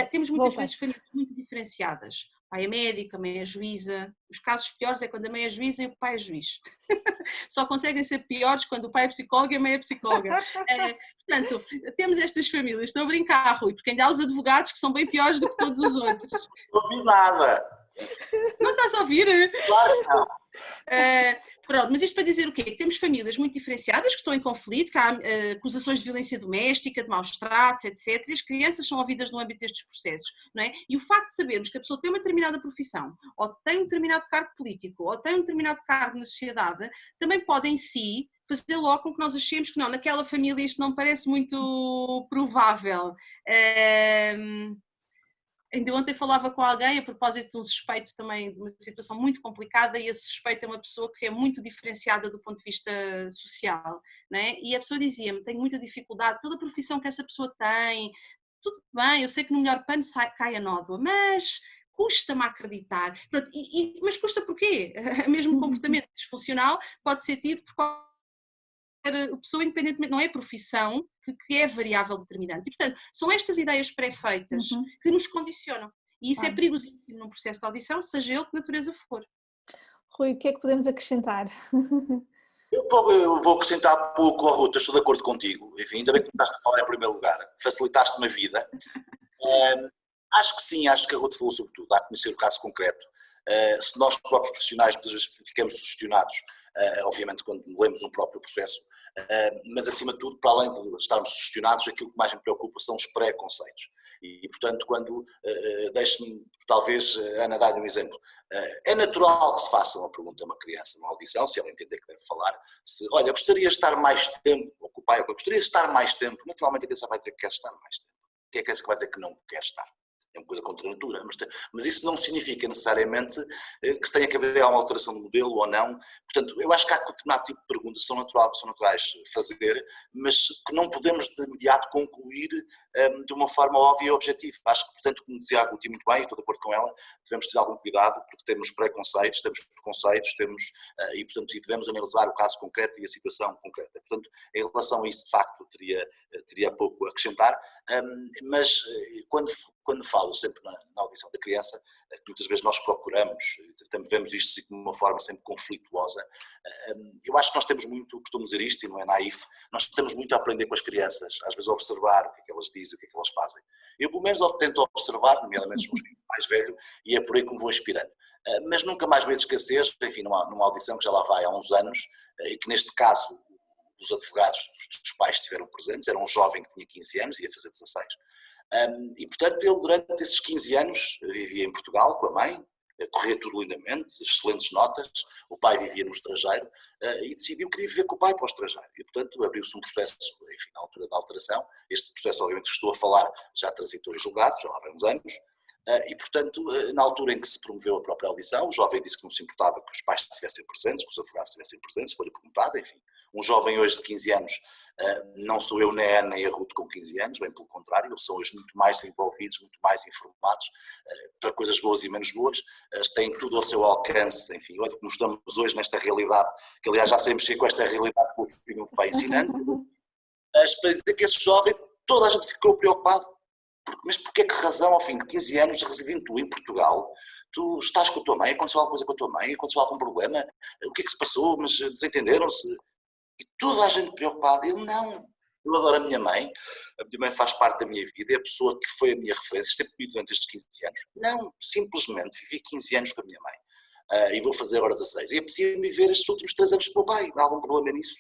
Temos muitas vezes famílias muito diferenciadas. pai é médico, a mãe é juíza. Os casos piores é quando a mãe é juíza e o pai é juiz. Só conseguem ser piores quando o pai é psicólogo e a mãe é psicóloga. Portanto, temos estas famílias. Estou a brincar, Rui, porque ainda há os advogados que são bem piores do que todos os outros. Não ouvi nada. Não estás a ouvir? Claro que não. Pronto, mas isto para dizer o quê? Que temos famílias muito diferenciadas que estão em conflito, que há acusações de violência doméstica, de maus tratos, etc. E as crianças são ouvidas no âmbito destes processos, não é? E o facto de sabermos que a pessoa tem uma determinada profissão, ou tem um determinado cargo político, ou tem um determinado cargo na sociedade, também pode em si fazer logo com que nós achemos que não, naquela família isto não parece muito provável. Ainda ontem falava com alguém a propósito de um suspeito também de uma situação muito complicada, e esse suspeito é uma pessoa que é muito diferenciada do ponto de vista social, não é? E a pessoa dizia-me, tenho muita dificuldade pela profissão que essa pessoa tem, tudo bem, eu sei que no melhor pano cai a nódoa, mas custa-me a acreditar. Pronto, mas custa porquê? O mesmo comportamento disfuncional pode ser tido por qualquer pessoa, independentemente, não é a profissão que é variável determinante. E, portanto, são estas ideias pré-feitas que nos condicionam. E isso é perigosíssimo num processo de audição, seja ele de natureza for. Rui, o que é que podemos acrescentar? Eu vou acrescentar pouco ao Ruth, estou de acordo contigo. Enfim, ainda bem que começaste a falar em primeiro lugar. Facilitaste-me a vida. Acho que sim, acho que a Ruth falou sobre tudo, há que conhecer o caso concreto. Se nós próprios profissionais muitas vezes ficamos sugestionados, obviamente quando lemos um próprio processo, mas acima de tudo, para além de estarmos sugestionados, aquilo que mais me preocupa são os preconceitos. E portanto, quando, deixe-me talvez, Ana, dar-lhe um exemplo, é natural que se faça uma pergunta a uma criança numa audição, se ela entender que deve falar, se, olha, gostaria de estar mais tempo, ou que o pai, gostaria de estar mais tempo, naturalmente a criança vai dizer que quer estar mais tempo. Que é a criança que vai dizer que não quer estar? É uma coisa contra a natura, mas isso não significa necessariamente que se tenha que haver uma alteração do modelo ou não. Portanto, eu acho que há determinado tipo de perguntas que são naturais fazer, mas que não podemos de imediato concluir de uma forma óbvia e objetiva. Acho que, portanto, como dizia a Ruth muito bem, estou de acordo com ela, devemos ter algum cuidado, porque temos preconceitos, temos preconceitos, e portanto devemos analisar o caso concreto e a situação concreta. Portanto, em relação a isso, de facto, teria pouco a acrescentar, mas quando falo sempre na audição da criança, que muitas vezes nós procuramos, também vemos isto de uma forma sempre conflituosa, eu acho que nós temos muito, costumo dizer isto e não é naif, nós temos muito a aprender com as crianças, às vezes a observar o que é que elas dizem, o que é que elas fazem. Eu pelo menos tento observar, nomeadamente os meus filhos mais velhos, e é por aí que me vou inspirando. Mas nunca mais me esquecer, enfim, numa audição que já lá vai há uns anos, e que neste caso os advogados dos pais estiveram presentes, era um jovem que tinha 15 anos, ia fazer 16. E portanto ele durante esses 15 anos vivia em Portugal com a mãe, corria tudo lindamente, excelentes notas, o pai vivia no estrangeiro e decidiu que queria viver com o pai para o estrangeiro. E portanto abriu-se um processo, enfim, na altura da alteração, este processo obviamente que estou a falar já transitou em julgado, já lá vai uns anos, e portanto na altura em que se promoveu a própria audição, o jovem disse que não se importava que os pais estivessem presentes, que os advogados estivessem presentes, foi-lhe perguntado, enfim, um jovem hoje de 15 anos, não sou eu nem a Ana e a Ruth com 15 anos, bem pelo contrário, eles são hoje muito mais envolvidos, muito mais informados, para coisas boas e menos boas, têm tudo ao seu alcance, enfim, olha como estamos hoje nesta realidade, que aliás já sei mexer com esta realidade que o filho me vai ensinando, mas para dizer que esse jovem, toda a gente ficou preocupado, mas por que razão ao fim de 15 anos residindo tu em Portugal, tu estás com a tua mãe, aconteceu alguma coisa com a tua mãe, aconteceu algum problema, o que é que se passou, mas desentenderam-se? E toda a gente preocupada, eu não, eu adoro a minha mãe faz parte da minha vida, é a pessoa que foi a minha referência, esteve comigo durante estes 15 anos. Não, simplesmente vivi 15 anos com a minha mãe e vou fazer agora 16. E é preciso viver estes últimos 3 anos com o meu pai, há algum problema nisso?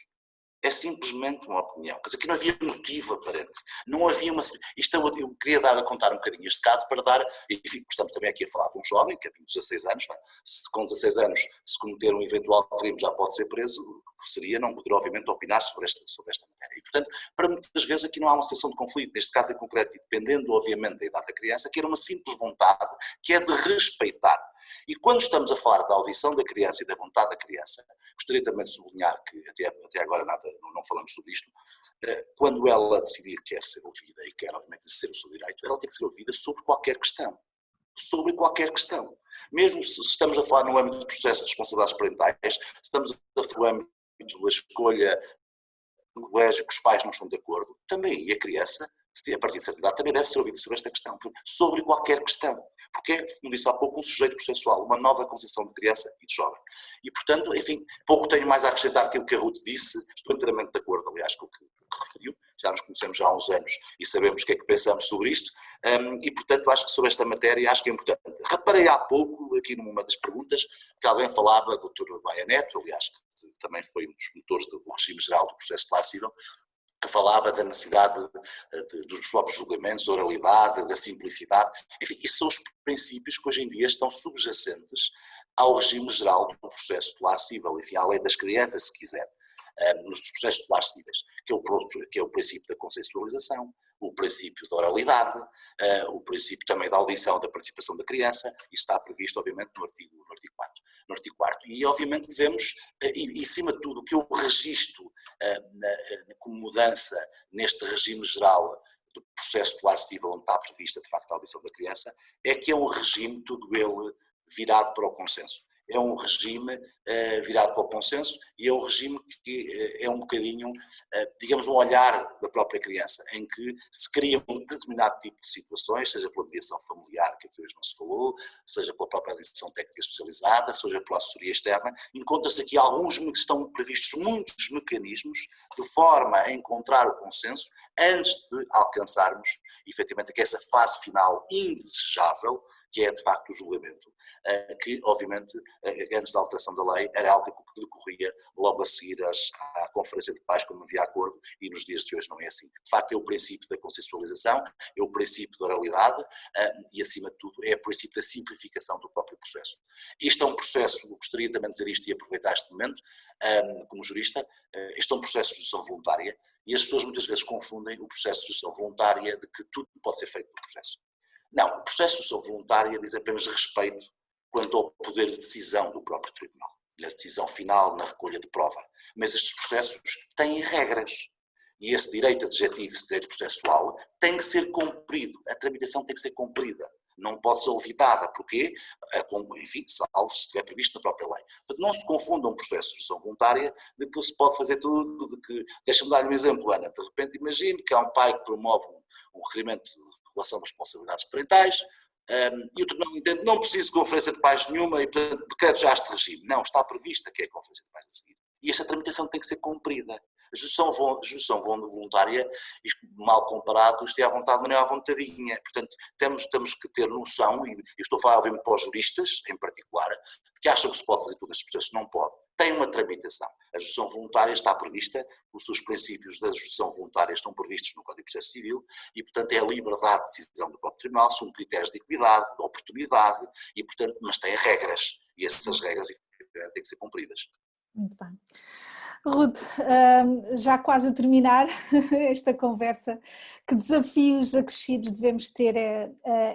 É simplesmente uma opinião, quer dizer, que não havia motivo aparente, não havia uma... Isto eu queria dar a contar um bocadinho este caso para dar, enfim, estamos também aqui a falar de um jovem que tem 16 anos, se com 16 anos se cometer um eventual crime já pode ser preso, seria não poder obviamente opinar sobre esta matéria. E portanto, para muitas vezes aqui não há uma situação de conflito, neste caso em concreto, e dependendo obviamente da idade da criança, que era uma simples vontade, que é de respeitar. E quando estamos a falar da audição da criança e da vontade da criança, gostaria também de sublinhar que até agora não falamos sobre isto, quando ela decidir que quer ser ouvida e quer obviamente ser o seu direito, ela tem que ser ouvida sobre qualquer questão. Sobre qualquer questão. Mesmo se estamos a falar no âmbito do processo de responsabilidades parentais, se estamos a falar no âmbito da escolha do colégio que os pais não estão de acordo, também, e a criança, a partir de certa idade, também deve ser ouvida sobre esta questão, sobre qualquer questão. porque é, como disse há pouco, um sujeito processual, uma nova concepção de criança e de jovem. E, portanto, enfim, pouco tenho mais a acrescentar aquilo que a Ruth disse, estou inteiramente de acordo, aliás, com o que referiu, já nos conhecemos já há uns anos e sabemos o que é que pensamos sobre isto, e, portanto, acho que sobre esta matéria, acho que é importante. Reparei há pouco, aqui numa das perguntas, que alguém falava, o Dr. Baia Neto, aliás, que também foi um dos motores do regime geral do processo de civil, que falava da necessidade dos próprios julgamentos, da oralidade, da simplicidade. Enfim, esses são os princípios que hoje em dia estão subjacentes ao regime geral do processo tutelar civil, enfim, à lei das crianças, se quiser, nos processos tutelares cíveis, que é o princípio da consensualização, o princípio da oralidade, o princípio também da audição, da participação da criança, isso está previsto, obviamente, no artigo 4. E, obviamente, devemos, e acima de tudo, o que eu registro como mudança neste regime geral do processo tutelar civil, onde está prevista, de facto, a audição da criança, é que é um regime, tudo ele, virado para o consenso. É um regime virado para o consenso e é um regime que é um bocadinho, digamos, um olhar da própria criança, em que se cria um determinado tipo de situações, seja pela mediação familiar, que aqui hoje não se falou, seja pela própria mediação técnica especializada, seja pela assessoria externa, encontra-se aqui estão previstos muitos mecanismos de forma a encontrar o consenso antes de alcançarmos, efetivamente, essa fase final indesejável, que é de facto o julgamento, que obviamente antes da alteração da lei era algo que decorria logo a seguir à conferência de pais quando não havia acordo, e nos dias de hoje não é assim. De facto é o princípio da consensualização, é o princípio da oralidade e acima de tudo é o princípio da simplificação do próprio processo. Isto é um processo, gostaria também de dizer isto e aproveitar este momento como jurista, isto é um processo de justiça voluntária e as pessoas muitas vezes confundem o processo de justiça voluntária de que tudo pode ser feito no processo. Não, o processo de justiça voluntária diz apenas respeito quanto ao poder de decisão do próprio tribunal, na decisão final, na recolha de prova. Mas estes processos têm regras e esse direito adjetivo, esse direito processual, tem que ser cumprido, a tramitação tem que ser cumprida, não pode ser olvidada, porque, enfim, salvo se estiver previsto na própria lei. Portanto, não se confunda um processo de justiça voluntária de que se pode fazer tudo, de que, deixa-me dar-lhe um exemplo, Ana, de repente imagine que há um pai que promove um requerimento de relação de responsabilidades parentais, e o tribunal entende, não preciso de conferência de pais nenhuma e, portanto, decreto já este regime. Não, está prevista que é a conferência de pais a seguir. E esta tramitação tem que ser cumprida. A justiça voluntária, isto mal comparado, isto é à vontade, mas não é à vontadinha. Portanto, temos que ter noção, e eu estou a falar, obviamente, para os juristas, em particular, que acham que se pode fazer tudo nestes processos. Não pode. Tem uma tramitação. A justiça voluntária está prevista, os seus princípios da justiça voluntária estão previstos no Código de Processo Civil e, portanto, é a liberdade de decisão do próprio tribunal, são critérios de equidade, de oportunidade e, portanto, mas tem regras e essas regras têm que ser cumpridas. Muito bem. Ruth, já quase a terminar esta conversa, que desafios acrescidos devemos ter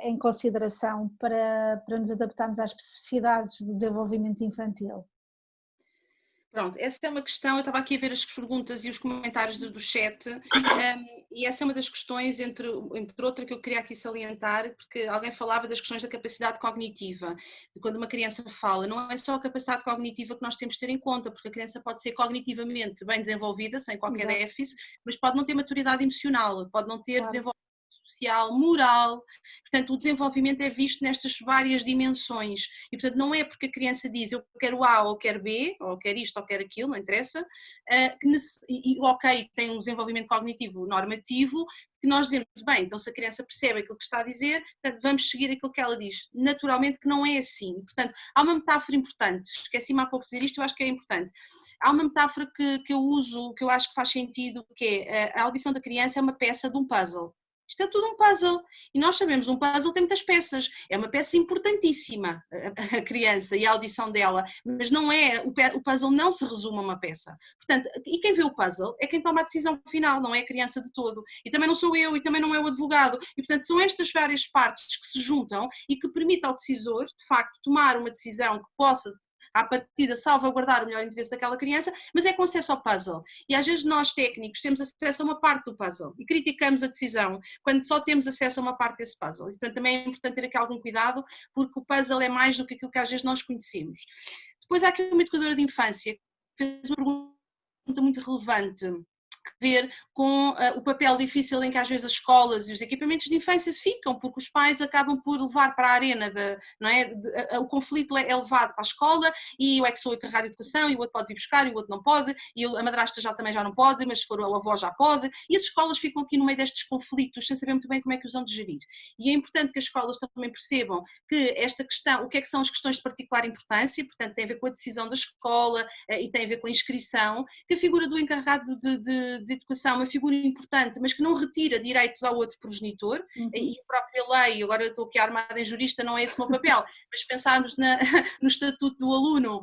em consideração para nos adaptarmos às especificidades do desenvolvimento infantil? Pronto, essa é uma questão, eu estava aqui a ver as perguntas e os comentários do chat, e essa é uma das questões, entre outra, que eu queria aqui salientar, porque alguém falava das questões da capacidade cognitiva, de quando uma criança fala, não é só a capacidade cognitiva que nós temos de ter em conta, porque a criança pode ser cognitivamente bem desenvolvida, sem qualquer déficit, mas pode não ter maturidade emocional, pode não ter desenvolvimento social, moral, portanto o desenvolvimento é visto nestas várias dimensões e portanto não é porque a criança diz eu quero A ou quero B, ou quero isto ou quero aquilo, não interessa, ok, tem um desenvolvimento cognitivo normativo, que nós dizemos, bem, então se a criança percebe aquilo que está a dizer, portanto, vamos seguir aquilo que ela diz. Naturalmente que não é assim, portanto há uma metáfora importante, esqueci-me há pouco de dizer isto, eu acho que é importante. Há uma metáfora que eu uso, que eu acho que faz sentido, que é a audição da criança é uma peça de um puzzle. Isto é tudo um puzzle e nós sabemos, um puzzle tem muitas peças, é uma peça importantíssima a criança e a audição dela, mas não é, o puzzle não se resume a uma peça. Portanto, e quem vê o puzzle é quem toma a decisão final, não é a criança de todo. E também não sou eu e também não é o advogado. E portanto são estas várias partes que se juntam e que permitem ao decisor, de facto, tomar uma decisão que possa à partida salvaguardar o melhor interesse daquela criança, mas é com acesso ao puzzle. E às vezes nós técnicos temos acesso a uma parte do puzzle e criticamos a decisão quando só temos acesso a uma parte desse puzzle. E, portanto, também é importante ter aqui algum cuidado, porque o puzzle é mais do que aquilo que às vezes nós conhecemos. Depois há aqui uma educadora de infância que fez uma pergunta muito relevante, ver com o papel difícil em que às vezes as escolas e os equipamentos de infância ficam, porque os pais acabam por levar para a arena, não é? O conflito é levado para a escola e eu é que sou encarregado de educação e o outro pode vir buscar e o outro não pode, e a madrasta também já não pode, mas se for a avó já pode, e as escolas ficam aqui no meio destes conflitos sem saber muito bem como é que os vão de gerir. E é importante que as escolas também percebam que esta questão, o que é que são as questões de particular importância, portanto tem a ver com a decisão da escola e tem a ver com a inscrição, que a figura do encarregado de educação é uma figura importante, mas que não retira direitos ao outro progenitor, e a própria lei, agora estou aqui armada em jurista, não é esse o meu papel, mas pensarmos no estatuto do aluno,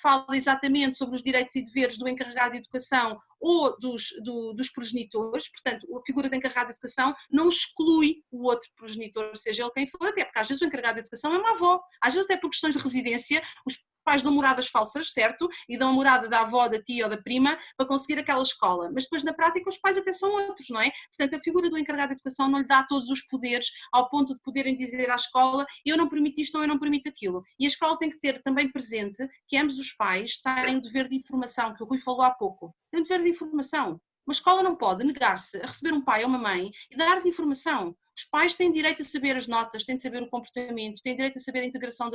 fala exatamente sobre os direitos e deveres do encarregado de educação ou dos progenitores, portanto a figura de encarregado de educação não exclui o outro progenitor, seja ele quem for, até porque às vezes o encarregado de educação é uma avó, às vezes até por questões de residência, os pais dão moradas falsas, certo? E dão a morada da avó, da tia ou da prima para conseguir aquela escola, mas depois na prática os pais até são outros, não é? Portanto a figura do encarregado de educação não lhe dá todos os poderes ao ponto de poderem dizer à escola eu não permito isto ou eu não permito aquilo. E a escola tem que ter também presente que ambos os pais têm o dever de informação, que o Rui falou há pouco, tem o dever de informação. Uma escola não pode negar-se a receber um pai ou uma mãe e dar-lhe informação. Os pais têm direito a saber as notas, têm de saber o comportamento, têm direito a saber a integração.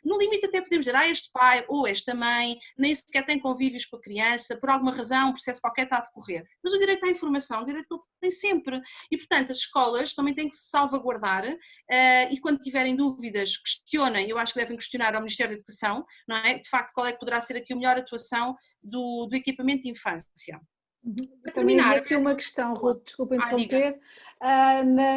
No limite até podemos dizer, este pai ou esta mãe nem sequer tem convívios com a criança, por alguma razão, um processo qualquer está a decorrer. Mas o direito à informação, o direito que ele tem sempre. E, portanto, as escolas também têm que se salvaguardar e quando tiverem dúvidas, questionem, eu acho que devem questionar ao Ministério da Educação, não é? De facto, qual é que poderá ser aqui a melhor atuação do equipamento de infância. Também havia aqui uma questão, Ruth, desculpa interromper,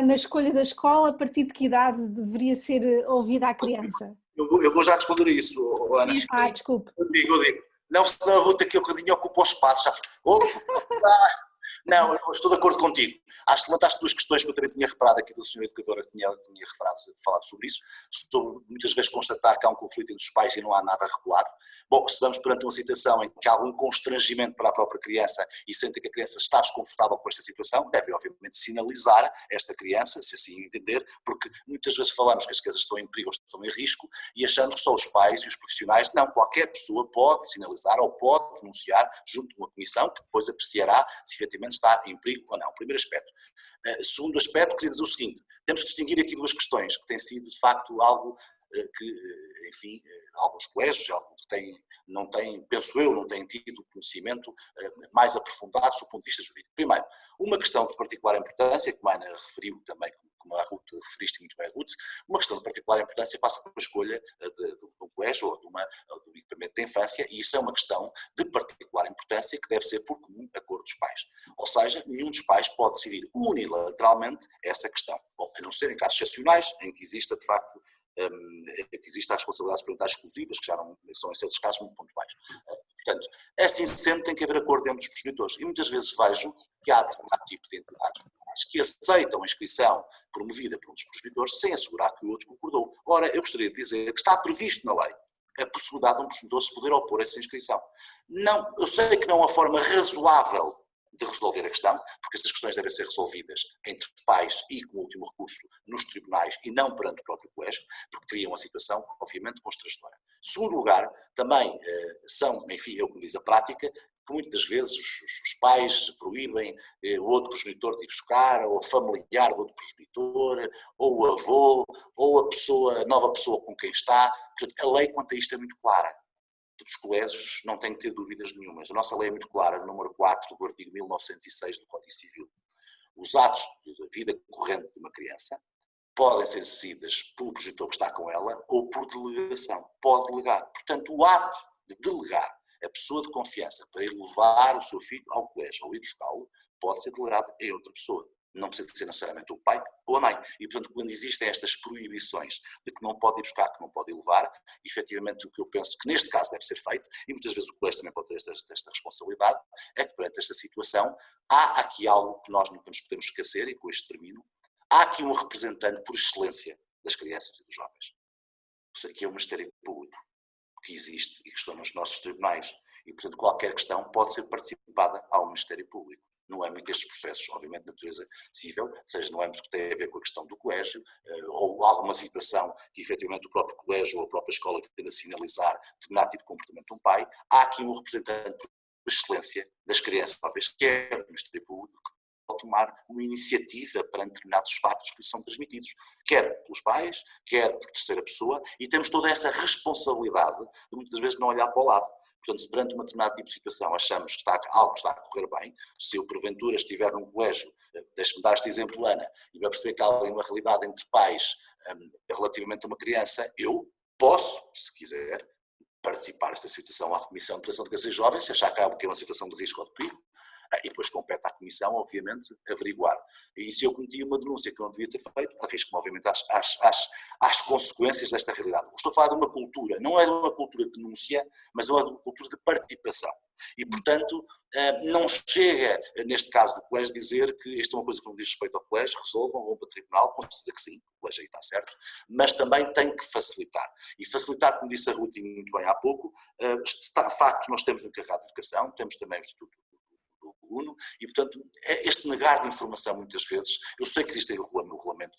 na escolha da escola, a partir de que idade deveria ser ouvida a criança? Eu vou já responder a isso, Ana. Desculpe. Eu digo. Não, senão a Ruth aqui um bocadinho ocupa o espaço. Já... Não, eu estou de acordo contigo. Acho que levantaste duas questões que eu também tinha reparado aqui do senhor educador que tinha falado sobre isso. Estou muitas vezes constatar que há um conflito entre os pais e não há nada regulado. Bom, se vamos perante uma situação em que há algum constrangimento para a própria criança e sentem que a criança está desconfortável com esta situação, deve obviamente sinalizar esta criança, se assim entender, porque muitas vezes falamos que as crianças estão em perigo ou estão em risco e achamos que só os pais e os profissionais, não, qualquer pessoa pode sinalizar ou pode denunciar junto de uma comissão que depois apreciará se efetivamente está em perigo ou não. Primeiro aspecto. Segundo aspecto, queria dizer o seguinte, temos de distinguir aqui duas questões, que têm sido de facto algo que, enfim, alguns colégios não têm, penso eu, não têm tido conhecimento mais aprofundado do ponto de vista jurídico. Primeiro, uma questão de particular importância, como a Ana referiu também, como a Ruth referiste muito bem, Ruth, uma questão de particular importância passa por a escolha de um colégio ou do equipamento de infância, e isso é uma questão de particular importância que deve ser por comum acordo dos pais. Ou seja, nenhum dos pais pode decidir unilateralmente essa questão. Bom, a não ser em casos excepcionais, em que exista de facto que existem as responsabilidades parentais exclusivas, que já não são em certos casos muito pontuais. Portanto, assim sendo, tem que haver acordo entre os progenitores. E muitas vezes vejo que há determinado tipo de entidades que aceitam a inscrição promovida por um dos progenitores sem assegurar que o outro concordou. Ora, eu gostaria de dizer que está previsto na lei a possibilidade de um progenitor se poder opor a essa inscrição. Não, eu sei que não é uma forma razoável de resolver a questão, porque essas questões devem ser resolvidas entre pais e, como último recurso, nos tribunais e não perante o próprio colégio, porque cria uma situação, obviamente, constrangedora. Segundo lugar, também são, enfim, é o que me diz a prática, que muitas vezes os pais proíbem o outro progenitor de ir buscar, ou a familiar do outro progenitor, ou o avô, ou a nova pessoa com quem está. Portanto, a lei quanto a isto é muito clara. Dos colégios não tem que ter dúvidas nenhumas. A nossa lei é muito clara, no número 4 do artigo 1906 do Código Civil. Os atos da vida corrente de uma criança podem ser exercidas pelo progenitor que está com ela ou por delegação. Pode delegar. Portanto, o ato de delegar a pessoa de confiança para ir levar o seu filho ao colégio ou ir buscá-lo pode ser delegado a outra pessoa. Não precisa ser necessariamente o pai ou a mãe. E, portanto, quando existem estas proibições de que não pode ir buscar, que não pode ir levar, efetivamente o que eu penso que neste caso deve ser feito, e muitas vezes o colégio também pode ter esta responsabilidade, é que perante esta situação há aqui algo que nós nunca nos podemos esquecer, e com isto termino, há aqui um representante por excelência das crianças e dos jovens. Ou seja, que é o Ministério Público, que existe e que está nos nossos tribunais. E, portanto, qualquer questão pode ser participada ao Ministério Público. No âmbito destes processos, obviamente, de natureza civil, seja no âmbito que tem a ver com a questão do colégio, ou alguma situação que efetivamente o próprio colégio ou a própria escola tende a sinalizar determinado tipo de comportamento de um pai, há aqui um representante por excelência das crianças, talvez quer o Ministério Público pode tomar uma iniciativa perante determinados factos que lhes são transmitidos, quer pelos pais, quer por terceira pessoa, e temos toda essa responsabilidade de muitas vezes não olhar para o lado. Portanto, se perante uma determinada tipo de situação achamos que algo está a correr bem, se eu porventura estiver num colégio, deixe-me dar este exemplo, Ana, e me perceber que há uma realidade entre pais relativamente a uma criança, eu posso, se quiser, participar desta situação à Comissão de Proteção de Crianças e Jovens, se achar que é uma situação de risco ou de perigo, e depois compete à Comissão, obviamente, averiguar. E se eu cometi uma denúncia que não devia ter feito, arrisco-me, obviamente, às consequências desta realidade. Estou a falar de uma cultura, não é de uma cultura de denúncia, mas é uma cultura de participação. E, portanto, não chega, neste caso do colégio, dizer que isto é uma coisa que não diz respeito ao colégio, resolvam, vão para o tribunal, com certeza que sim, o colégio aí está certo, mas também tem que facilitar. E facilitar, como disse a Ruth muito bem há pouco, de facto nós temos um encarregado de educação, temos também o Instituto do aluno, e portanto este negar de informação muitas vezes, eu sei que existe o regulamento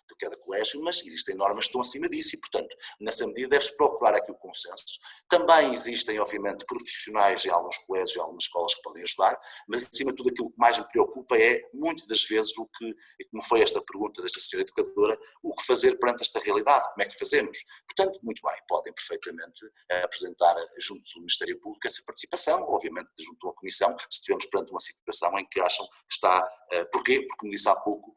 de cada colégio, mas existem normas que estão acima disso e portanto nessa medida deve-se procurar aqui o consenso. Também existem obviamente profissionais em alguns colégios e algumas escolas que podem ajudar, mas acima de tudo aquilo que mais me preocupa é muitas das vezes o que, e como foi esta pergunta desta senhora educadora, o que fazer perante esta realidade, como é que fazemos? Portanto, muito bem, podem perfeitamente apresentar junto do Ministério Público essa participação, obviamente junto à Comissão, se estivermos perante uma situação em que acham que está, porquê? Porque como disse há pouco,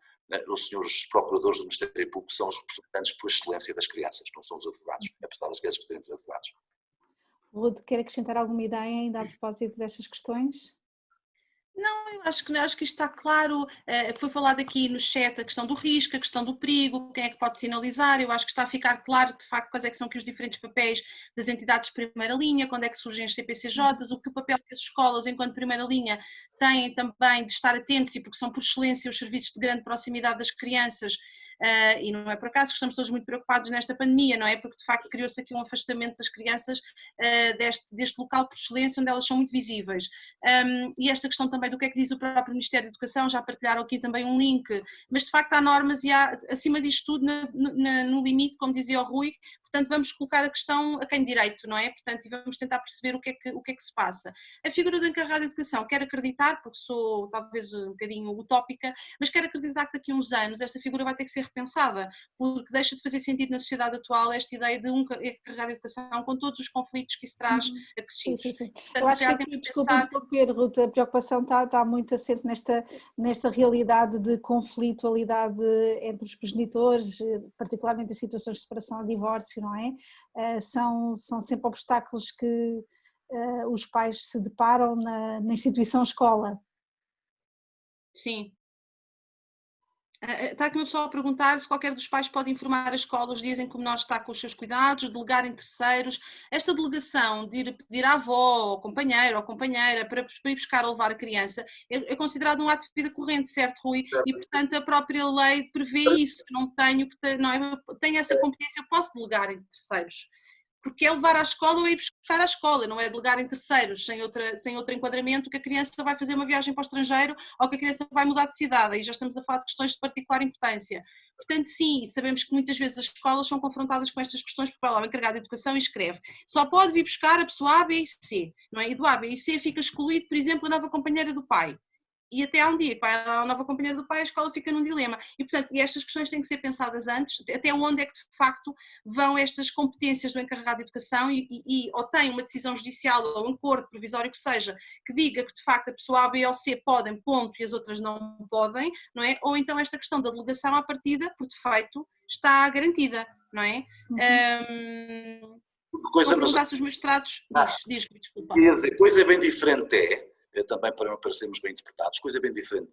os senhores procuradores do Ministério Público são os representantes por excelência das crianças, não são os advogados, apesar das crianças poderem ter advogados. Ruth, quer acrescentar alguma ideia ainda a propósito destas questões? Não, eu acho que isto está claro, foi falado aqui no chat a questão do risco, a questão do perigo, quem é que pode sinalizar, eu acho que está a ficar claro de facto quais é que são aqui os diferentes papéis das entidades de primeira linha, quando é que surgem as CPCJs, o que o papel que as escolas enquanto primeira linha têm também de estar atentos e porque são por excelência os serviços de grande proximidade das crianças e não é por acaso que estamos todos muito preocupados nesta pandemia, não é? Porque de facto criou-se aqui um afastamento das crianças deste local por excelência onde elas são muito visíveis e esta questão também do que é que diz o próprio Ministério da Educação, já partilharam aqui também um link, mas de facto há normas e há, acima disto tudo, no limite, como dizia o Rui, portanto vamos colocar a questão a quem direito, não é? Portanto, e vamos tentar perceber o que é que se passa. A figura do encarregado de educação, quero acreditar, porque sou talvez um bocadinho utópica, mas quero acreditar que daqui a uns anos esta figura vai ter que ser repensada, porque deixa de fazer sentido na sociedade atual esta ideia de um encarregado de educação com todos os conflitos que isso traz acrescidos. Sim. Portanto, eu acho que aqui, desculpa interromper, Ruth, a preocupação está muito assente nesta realidade de conflitualidade entre os progenitores, particularmente em situações de separação ou divórcio, não é? São sempre obstáculos que os pais se deparam na instituição escola. Sim. Está aqui uma pessoa a perguntar se qualquer dos pais pode informar a escola os dias em que o menor está com os seus cuidados, delegar em terceiros. Esta delegação de ir pedir à avó, ao companheiro ou companheira para ir buscar ou levar a criança é considerado um ato de vida corrente, certo, Rui? E, portanto, a própria lei prevê isso. Eu tenho essa competência, eu posso delegar em terceiros. Porque é levar à escola ou é ir buscar à escola, não é delegar em terceiros, sem outro enquadramento, que a criança vai fazer uma viagem para o estrangeiro ou que a criança vai mudar de cidade, aí já estamos a falar de questões de particular importância. Portanto, sim, sabemos que muitas vezes as escolas são confrontadas com estas questões, porque vai lá o encarregado de educação e escreve, só pode vir buscar a pessoa A, B e C, não é? E do A, B e C fica excluído, por exemplo, a nova companheira do pai. E até há um dia que vai a nova companheira do pai, a escola fica num dilema. E, portanto, estas questões têm que ser pensadas antes, até onde é que, de facto, vão estas competências do encarregado de educação ou tem uma decisão judicial ou um acordo provisório que seja, que diga que, de facto, a pessoa A, B ou C podem, ponto, e as outras não podem, não é? Ou então esta questão da delegação à partida, por defeito, está garantida, não é? Coisa, vou perguntar se os mestrados... Diz-me, desculpa. Quer dizer, coisa bem diferente também para não parecermos bem interpretados, coisa bem diferente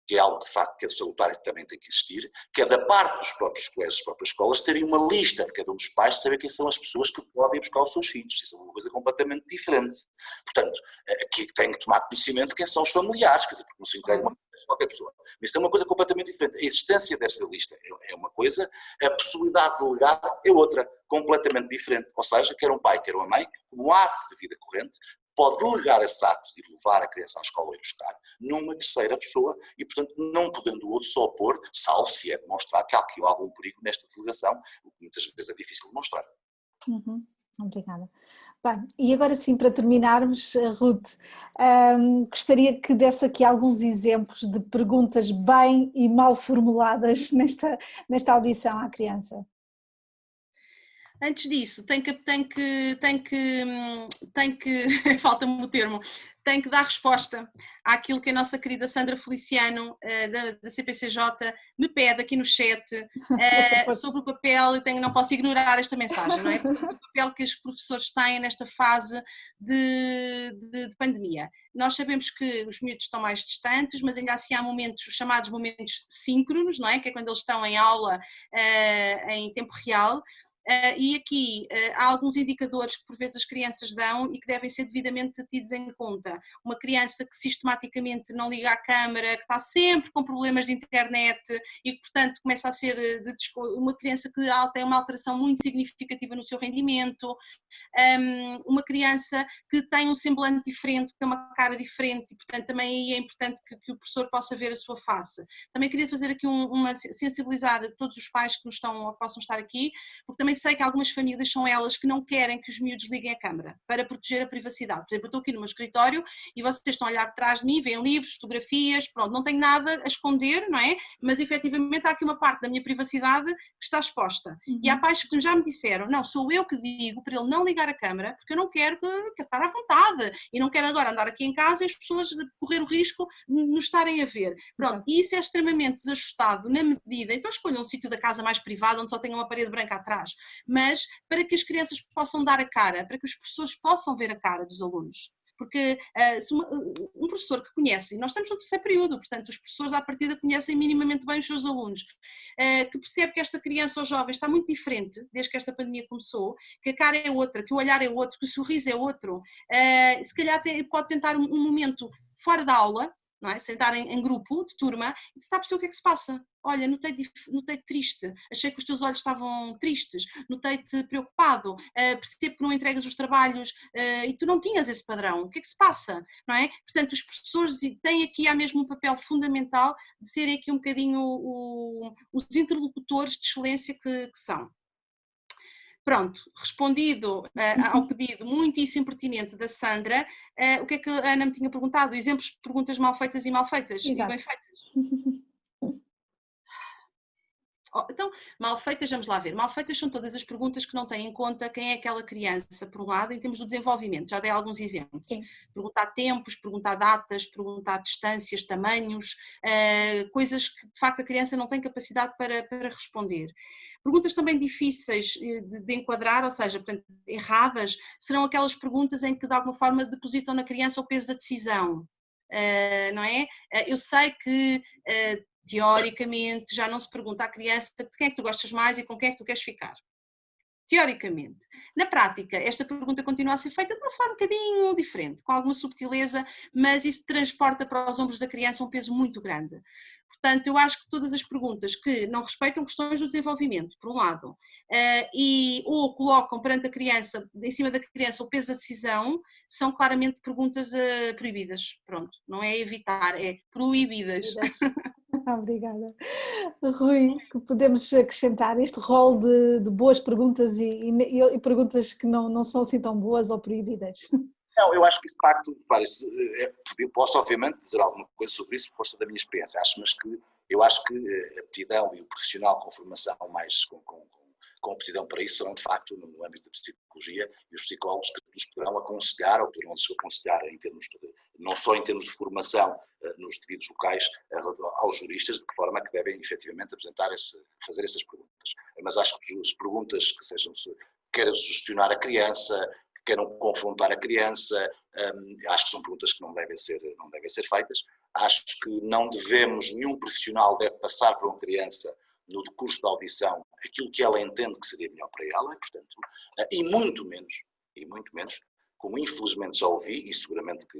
que é algo de facto que é salutar e que também tem que existir, que é da parte dos próprios colégios, das próprias escolas, terem uma lista de cada um dos pais de saber quem são as pessoas que podem buscar os seus filhos. Isso é uma coisa completamente diferente. Portanto, aqui tem que tomar conhecimento de quem são os familiares, quer dizer, porque não se entrega uma coisa a qualquer pessoa. Mas isso é uma coisa completamente diferente. A existência dessa lista é uma coisa, a possibilidade de delegar é outra, completamente diferente. Ou seja, quer um pai, quer uma mãe, como ato de vida corrente, pode delegar esse ato de levar a criança à escola e buscar numa terceira pessoa e, portanto, não podendo o outro só opor, salvo se é demonstrar que há aqui algum perigo nesta delegação, o que muitas vezes é difícil demonstrar. Obrigada. Bem, e agora sim, para terminarmos, Ruth, gostaria que desse aqui alguns exemplos de perguntas bem e mal formuladas nesta audição à criança. Antes disso, falta-me o termo, tem que dar resposta àquilo que a nossa querida Sandra Feliciano, da CPCJ, me pede aqui no chat, sobre o papel, não posso ignorar esta mensagem, não é? Portanto, o papel que os professores têm nesta fase de pandemia. Nós sabemos que os miúdos estão mais distantes, mas ainda assim há momentos, os chamados momentos síncronos, não é? Que é quando eles estão em aula em tempo real. E aqui há alguns indicadores que por vezes as crianças dão e que devem ser devidamente tidos em conta. Uma criança que sistematicamente não liga à câmara, que está sempre com problemas de internet e que portanto começa a ser uma criança que tem uma alteração muito significativa no seu rendimento, uma criança que tem um semblante diferente, que tem uma cara diferente e portanto também aí é importante que o professor possa ver a sua face. Também queria fazer aqui sensibilizar todos os pais que possam estar aqui, porque também sei que algumas famílias são elas que não querem que os miúdos liguem a câmara para proteger a privacidade. Por exemplo, eu estou aqui no meu escritório e vocês estão a olhar atrás de mim, veem livros, fotografias, pronto, não tenho nada a esconder, não é? Mas efetivamente há aqui uma parte da minha privacidade que está exposta. E há pais que já me disseram, não, sou eu que digo para ele não ligar a câmara, porque eu não quero estar à vontade e não quero agora andar aqui em casa e as pessoas correr o risco de nos estarem a ver. Pronto, e isso é extremamente desajustado na medida, então escolham um sítio da casa mais privado onde só tenha uma parede branca atrás, mas para que as crianças possam dar a cara, para que os professores possam ver a cara dos alunos. Porque se um professor que conhece, e nós estamos no terceiro período, portanto os professores à partida conhecem minimamente bem os seus alunos, que percebe que esta criança ou jovem está muito diferente desde que esta pandemia começou, que a cara é outra, que o olhar é outro, que o sorriso é outro, se calhar pode tentar um momento fora da aula, não é? Sentar em grupo de turma e tentar perceber o que é que se passa. Olha, notei-te triste, achei que os teus olhos estavam tristes, notei-te preocupado, percebo que não entregas os trabalhos e tu não tinhas esse padrão, o que é que se passa? Não é? Portanto, os professores têm aqui mesmo um papel fundamental de serem aqui um bocadinho os interlocutores de excelência que são. Pronto, respondido ao pedido muitíssimo pertinente da Sandra, o que é que a Ana me tinha perguntado? Exemplos de perguntas mal feitas e mal feitas. Exato. E bem feitas. Então, mal feitas, vamos lá ver. Mal feitas são todas as perguntas que não têm em conta quem é aquela criança, por um lado, em termos do desenvolvimento. Já dei alguns exemplos. Sim. Perguntar tempos, perguntar datas, perguntar distâncias, tamanhos, coisas que de facto a criança não tem capacidade para responder. Perguntas também difíceis de enquadrar, ou seja, portanto, erradas, serão aquelas perguntas em que de alguma forma depositam na criança o peso da decisão. Não é? Eu sei que teoricamente já não se pergunta à criança de quem é que tu gostas mais e com quem é que tu queres ficar. Teoricamente. Na prática, esta pergunta continua a ser feita de uma forma um bocadinho diferente, com alguma subtileza, mas isso transporta para os ombros da criança um peso muito grande. Portanto, eu acho que todas as perguntas que não respeitam questões do desenvolvimento, por um lado, ou colocam perante a criança, em cima da criança, o peso da decisão, são claramente perguntas proibidas. Pronto, não é evitar, é proibidas. Obrigada. Rui, que podemos acrescentar este rol de boas perguntas e perguntas que não são assim tão boas ou proibidas? Não, eu acho que isso de facto, eu posso obviamente dizer alguma coisa sobre isso por força da minha experiência, mas eu acho que a aptidão e o profissional com formação mais com aptidão para isso serão de facto no âmbito da psicologia e os psicólogos que nos poderão aconselhar ou poderão nos aconselhar em termos não só em termos de formação nos devidos locais aos juristas de que forma que devem efetivamente fazer essas perguntas. Mas acho que as perguntas que sejam, queiram sugestionar a criança, que queiram confrontar a criança, acho que são perguntas que não devem ser feitas. Acho que não devemos, nenhum profissional deve passar para uma criança no decurso da audição aquilo que ela entende que seria melhor para ela, portanto, e muito menos, como infelizmente já ouvi, e seguramente que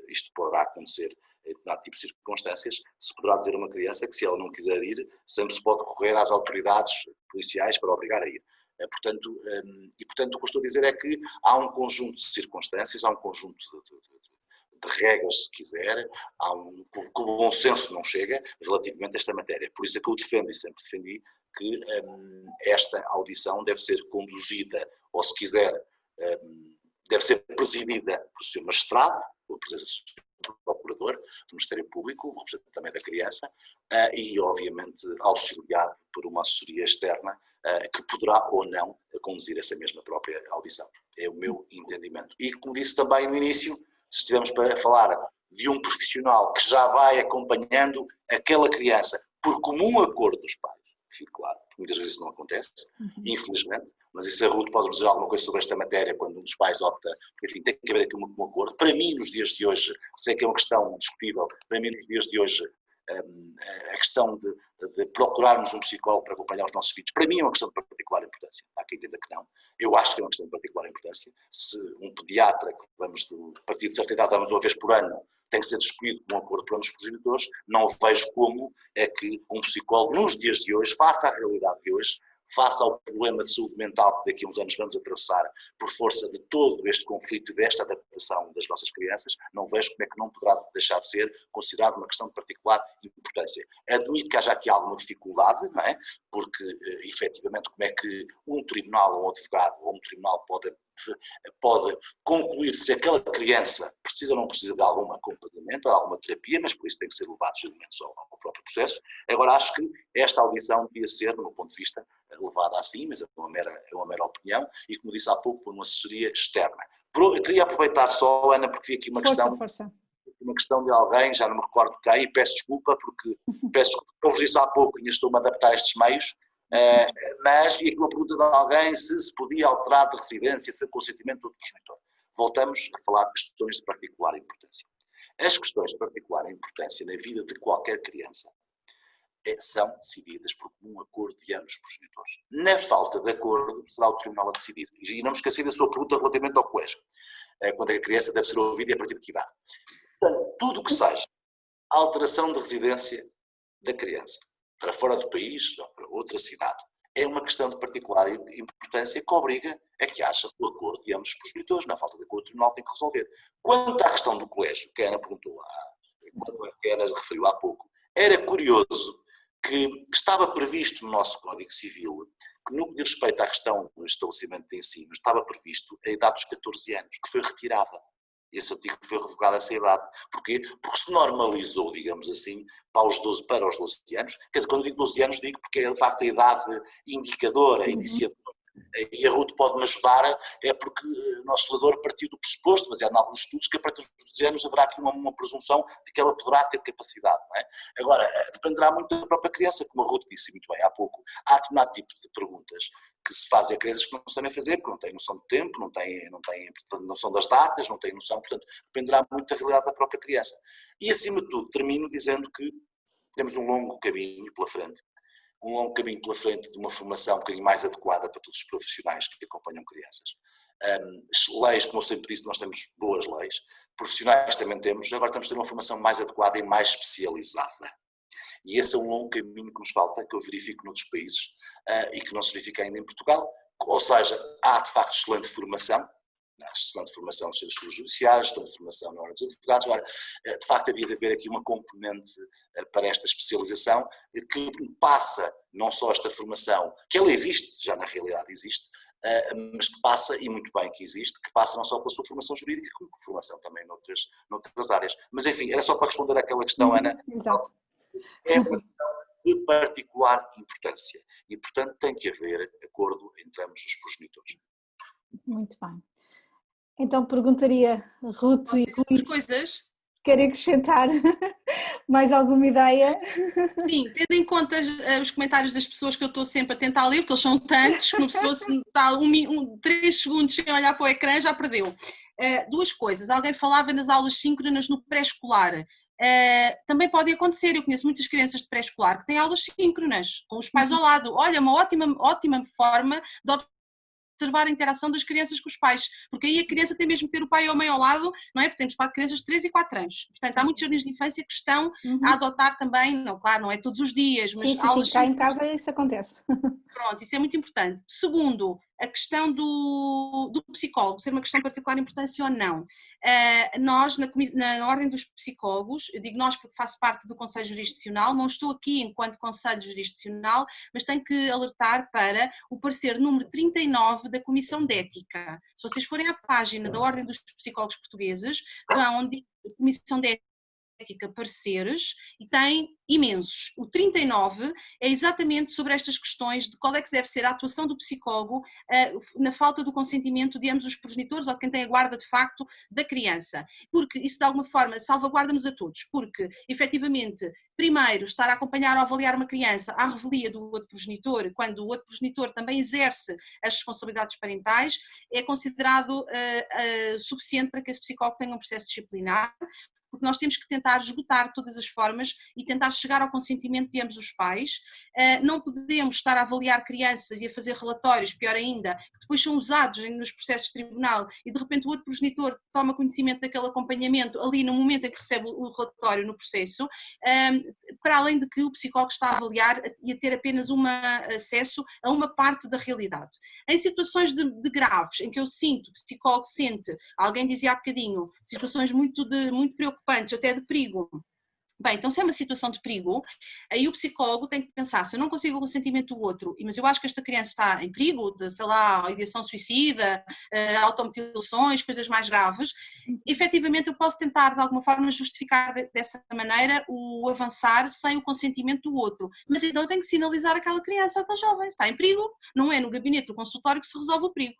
isto poderá acontecer em determinado tipo de circunstâncias, se poderá dizer a uma criança que se ela não quiser ir, sempre se pode recorrer às autoridades policiais para obrigar a ir. Portanto, o que eu estou a dizer é que há um conjunto de circunstâncias, há um conjunto de regras, se quiser, que o bom senso não chega relativamente a esta matéria. Por isso é que eu defendo e sempre defendi que esta audição deve ser conduzida, ou se quiser, deve ser presidida pelo Sr. Magistrado, pela presença do Procurador, do Ministério Público, o representante também da criança, e obviamente auxiliado por uma assessoria externa que poderá ou não conduzir essa mesma própria audição. É o meu entendimento. E como disse também no início, se estivermos para falar de um profissional que já vai acompanhando aquela criança por comum acordo dos pais, fique claro, porque muitas vezes isso não acontece, infelizmente, mas isso a Ruth pode nos dizer alguma coisa sobre esta matéria quando um dos pais opta, porque enfim, tem que haver aqui um acordo. Para mim, nos dias de hoje, sei que é uma questão discutível, para mim, nos dias de hoje, a questão de procurarmos um psicólogo para acompanhar os nossos filhos, para mim é uma questão de particular importância. Há quem entenda que não. Eu acho que é uma questão de particular importância. Se um pediatra, que vamos a partir de certa idade, damos uma vez por ano, tem que ser escolhido com um acordo para ambos os progenitores, não vejo como é que um psicólogo, nos dias de hoje, face à realidade de hoje, face ao problema de saúde mental que daqui a uns anos vamos atravessar por força de todo este conflito e desta adaptação das nossas crianças, não vejo como é que não poderá deixar de ser considerado uma questão de particular importância. Admito que haja aqui alguma dificuldade, não é? Porque, efetivamente, como é que um tribunal ou um advogado ou um tribunal pode concluir se aquela criança precisa ou não precisa de algum acompanhamento, de alguma terapia, mas por isso tem que ser levado elementos ao próprio processo. Agora, acho que esta audição devia ser, do meu ponto de vista, levada assim, mas é uma mera opinião, e como disse há pouco, por uma assessoria externa. Eu queria aproveitar só, Ana, porque vi aqui uma questão de alguém, já não me recordo quem, e peço desculpa, porque como vos disse há pouco, ainda estou-me a adaptar a estes meios, mas vi aqui uma pergunta de alguém se podia alterar de residência sem consentimento do progenitor. Voltamos a falar de questões de particular importância. As questões de particular importância na vida de qualquer criança são decididas por comum acordo de ambos os progenitores. Na falta de acordo, será o tribunal a decidir. E não me esqueci da sua pergunta relativamente ao colégio. Quando a criança deve ser ouvida e a partir de que idade. Portanto, tudo o que seja alteração de residência da criança para fora do país ou para outra cidade é uma questão de particular importância que obriga a que haja o acordo de ambos os progenitores. Na falta de acordo, o tribunal tem que resolver. Quanto à questão do colégio, que a Ana perguntou, que a Ana referiu há pouco, era curioso que estava previsto no nosso Código Civil, que no que diz respeito à questão do estabelecimento de ensino, estava previsto a idade dos 14 anos, que foi retirada. Esse artigo foi revogado a essa idade. Porquê? Porque se normalizou, digamos assim, para os 12 anos. Quer dizer, quando eu digo 12 anos, digo porque é de facto a idade indicadora, iniciadora. E a Ruth pode-me ajudar, é porque o nosso legislador partiu do pressuposto, mas há alguns estudos que a partir dos 12 anos haverá aqui uma presunção de que ela poderá ter capacidade. Não é? Agora, dependerá muito da própria criança, como a Ruth disse muito bem há pouco. Há determinado tipo de perguntas que se fazem a crianças que não sabem fazer, porque não têm noção de tempo, não têm noção das datas, não têm noção, portanto, dependerá muito da realidade da própria criança. E, acima de tudo, termino dizendo que temos um longo caminho pela frente. De uma formação um bocadinho mais adequada para todos os profissionais que acompanham crianças. Leis, como eu sempre disse, nós temos boas leis, profissionais também temos, agora temos de ter uma formação mais adequada e mais especializada. E esse é um longo caminho que nos falta, que eu verifico noutros países e que não se verifica ainda em Portugal. Ou seja, há de facto excelente formação nos centros judiciários, excelente formação na ordem dos advogados. Agora, de facto, havia de haver aqui uma componente para esta especialização que passa não só esta formação, que ela existe, já na realidade existe, mas que passa, e muito bem que existe, que passa não só pela sua formação jurídica, como formação também noutras áreas. Mas enfim, era só para responder àquela questão, Ana. Exato. É uma questão de particular importância e, portanto, tem que haver acordo entre ambos os progenitores. Muito bem. Então perguntaria, Ruth e Rui, coisas. querem acrescentar mais alguma ideia? Sim, tendo em conta os comentários das pessoas que eu estou sempre a tentar ler, porque eles são tantos, que uma pessoa se está 3 segundos sem olhar para o ecrã já perdeu. Duas coisas, alguém falava nas aulas síncronas no pré-escolar. Também pode acontecer, eu conheço muitas crianças de pré-escolar que têm aulas síncronas, com os pais ao lado. Olha, uma ótima forma de observar a interação das crianças com os pais, porque aí a criança tem mesmo que ter o pai ou a mãe ao lado, não é? Porque temos de crianças de 3 e 4 anos. Portanto, há muitos jardins de infância que estão a adotar também, não, claro, não é todos os dias, mas sim, cá em casa isso acontece. Pronto, isso é muito importante. Segundo, a questão do psicólogo ser uma questão de particular importância ou não. Nós, na Ordem dos Psicólogos, eu digo nós porque faço parte do Conselho Jurisdicional, não estou aqui enquanto Conselho Jurisdicional, mas tenho que alertar para o parecer número 39 da Comissão de Ética. Se vocês forem à página da Ordem dos Psicólogos Portugueses, vão onde a Comissão de Ética pareceres, e tem imensos. O 39 é exatamente sobre estas questões de qual é que deve ser a atuação do psicólogo na falta do consentimento de ambos os progenitores ou de quem tem a guarda de facto da criança, porque isso de alguma forma salvaguarda-nos a todos, porque efetivamente primeiro estar a acompanhar ou avaliar uma criança à revelia do outro progenitor, quando o outro progenitor também exerce as responsabilidades parentais, é considerado suficiente para que esse psicólogo tenha um processo disciplinar, porque nós temos que tentar esgotar todas as formas e tentar chegar ao consentimento de ambos os pais. Não podemos estar a avaliar crianças e a fazer relatórios, pior ainda, que depois são usados nos processos de tribunal e de repente o outro progenitor toma conhecimento daquele acompanhamento ali no momento em que recebe o relatório no processo, para além de que o psicólogo está a avaliar e a ter apenas acesso a uma parte da realidade. Em situações de graves, em que eu sinto, o psicólogo sente, alguém dizia há bocadinho, situações muito preocupantes, até de perigo. Bem, então se é uma situação de perigo, aí o psicólogo tem que pensar, se eu não consigo o consentimento do outro, mas eu acho que esta criança está em perigo, de, sei lá, ideação suicida, automutilações, coisas mais graves, efetivamente eu posso tentar de alguma forma justificar dessa maneira o avançar sem o consentimento do outro, mas então eu tenho que sinalizar aquela criança, aquele jovem, está em perigo, não é no gabinete do consultório que se resolve o perigo.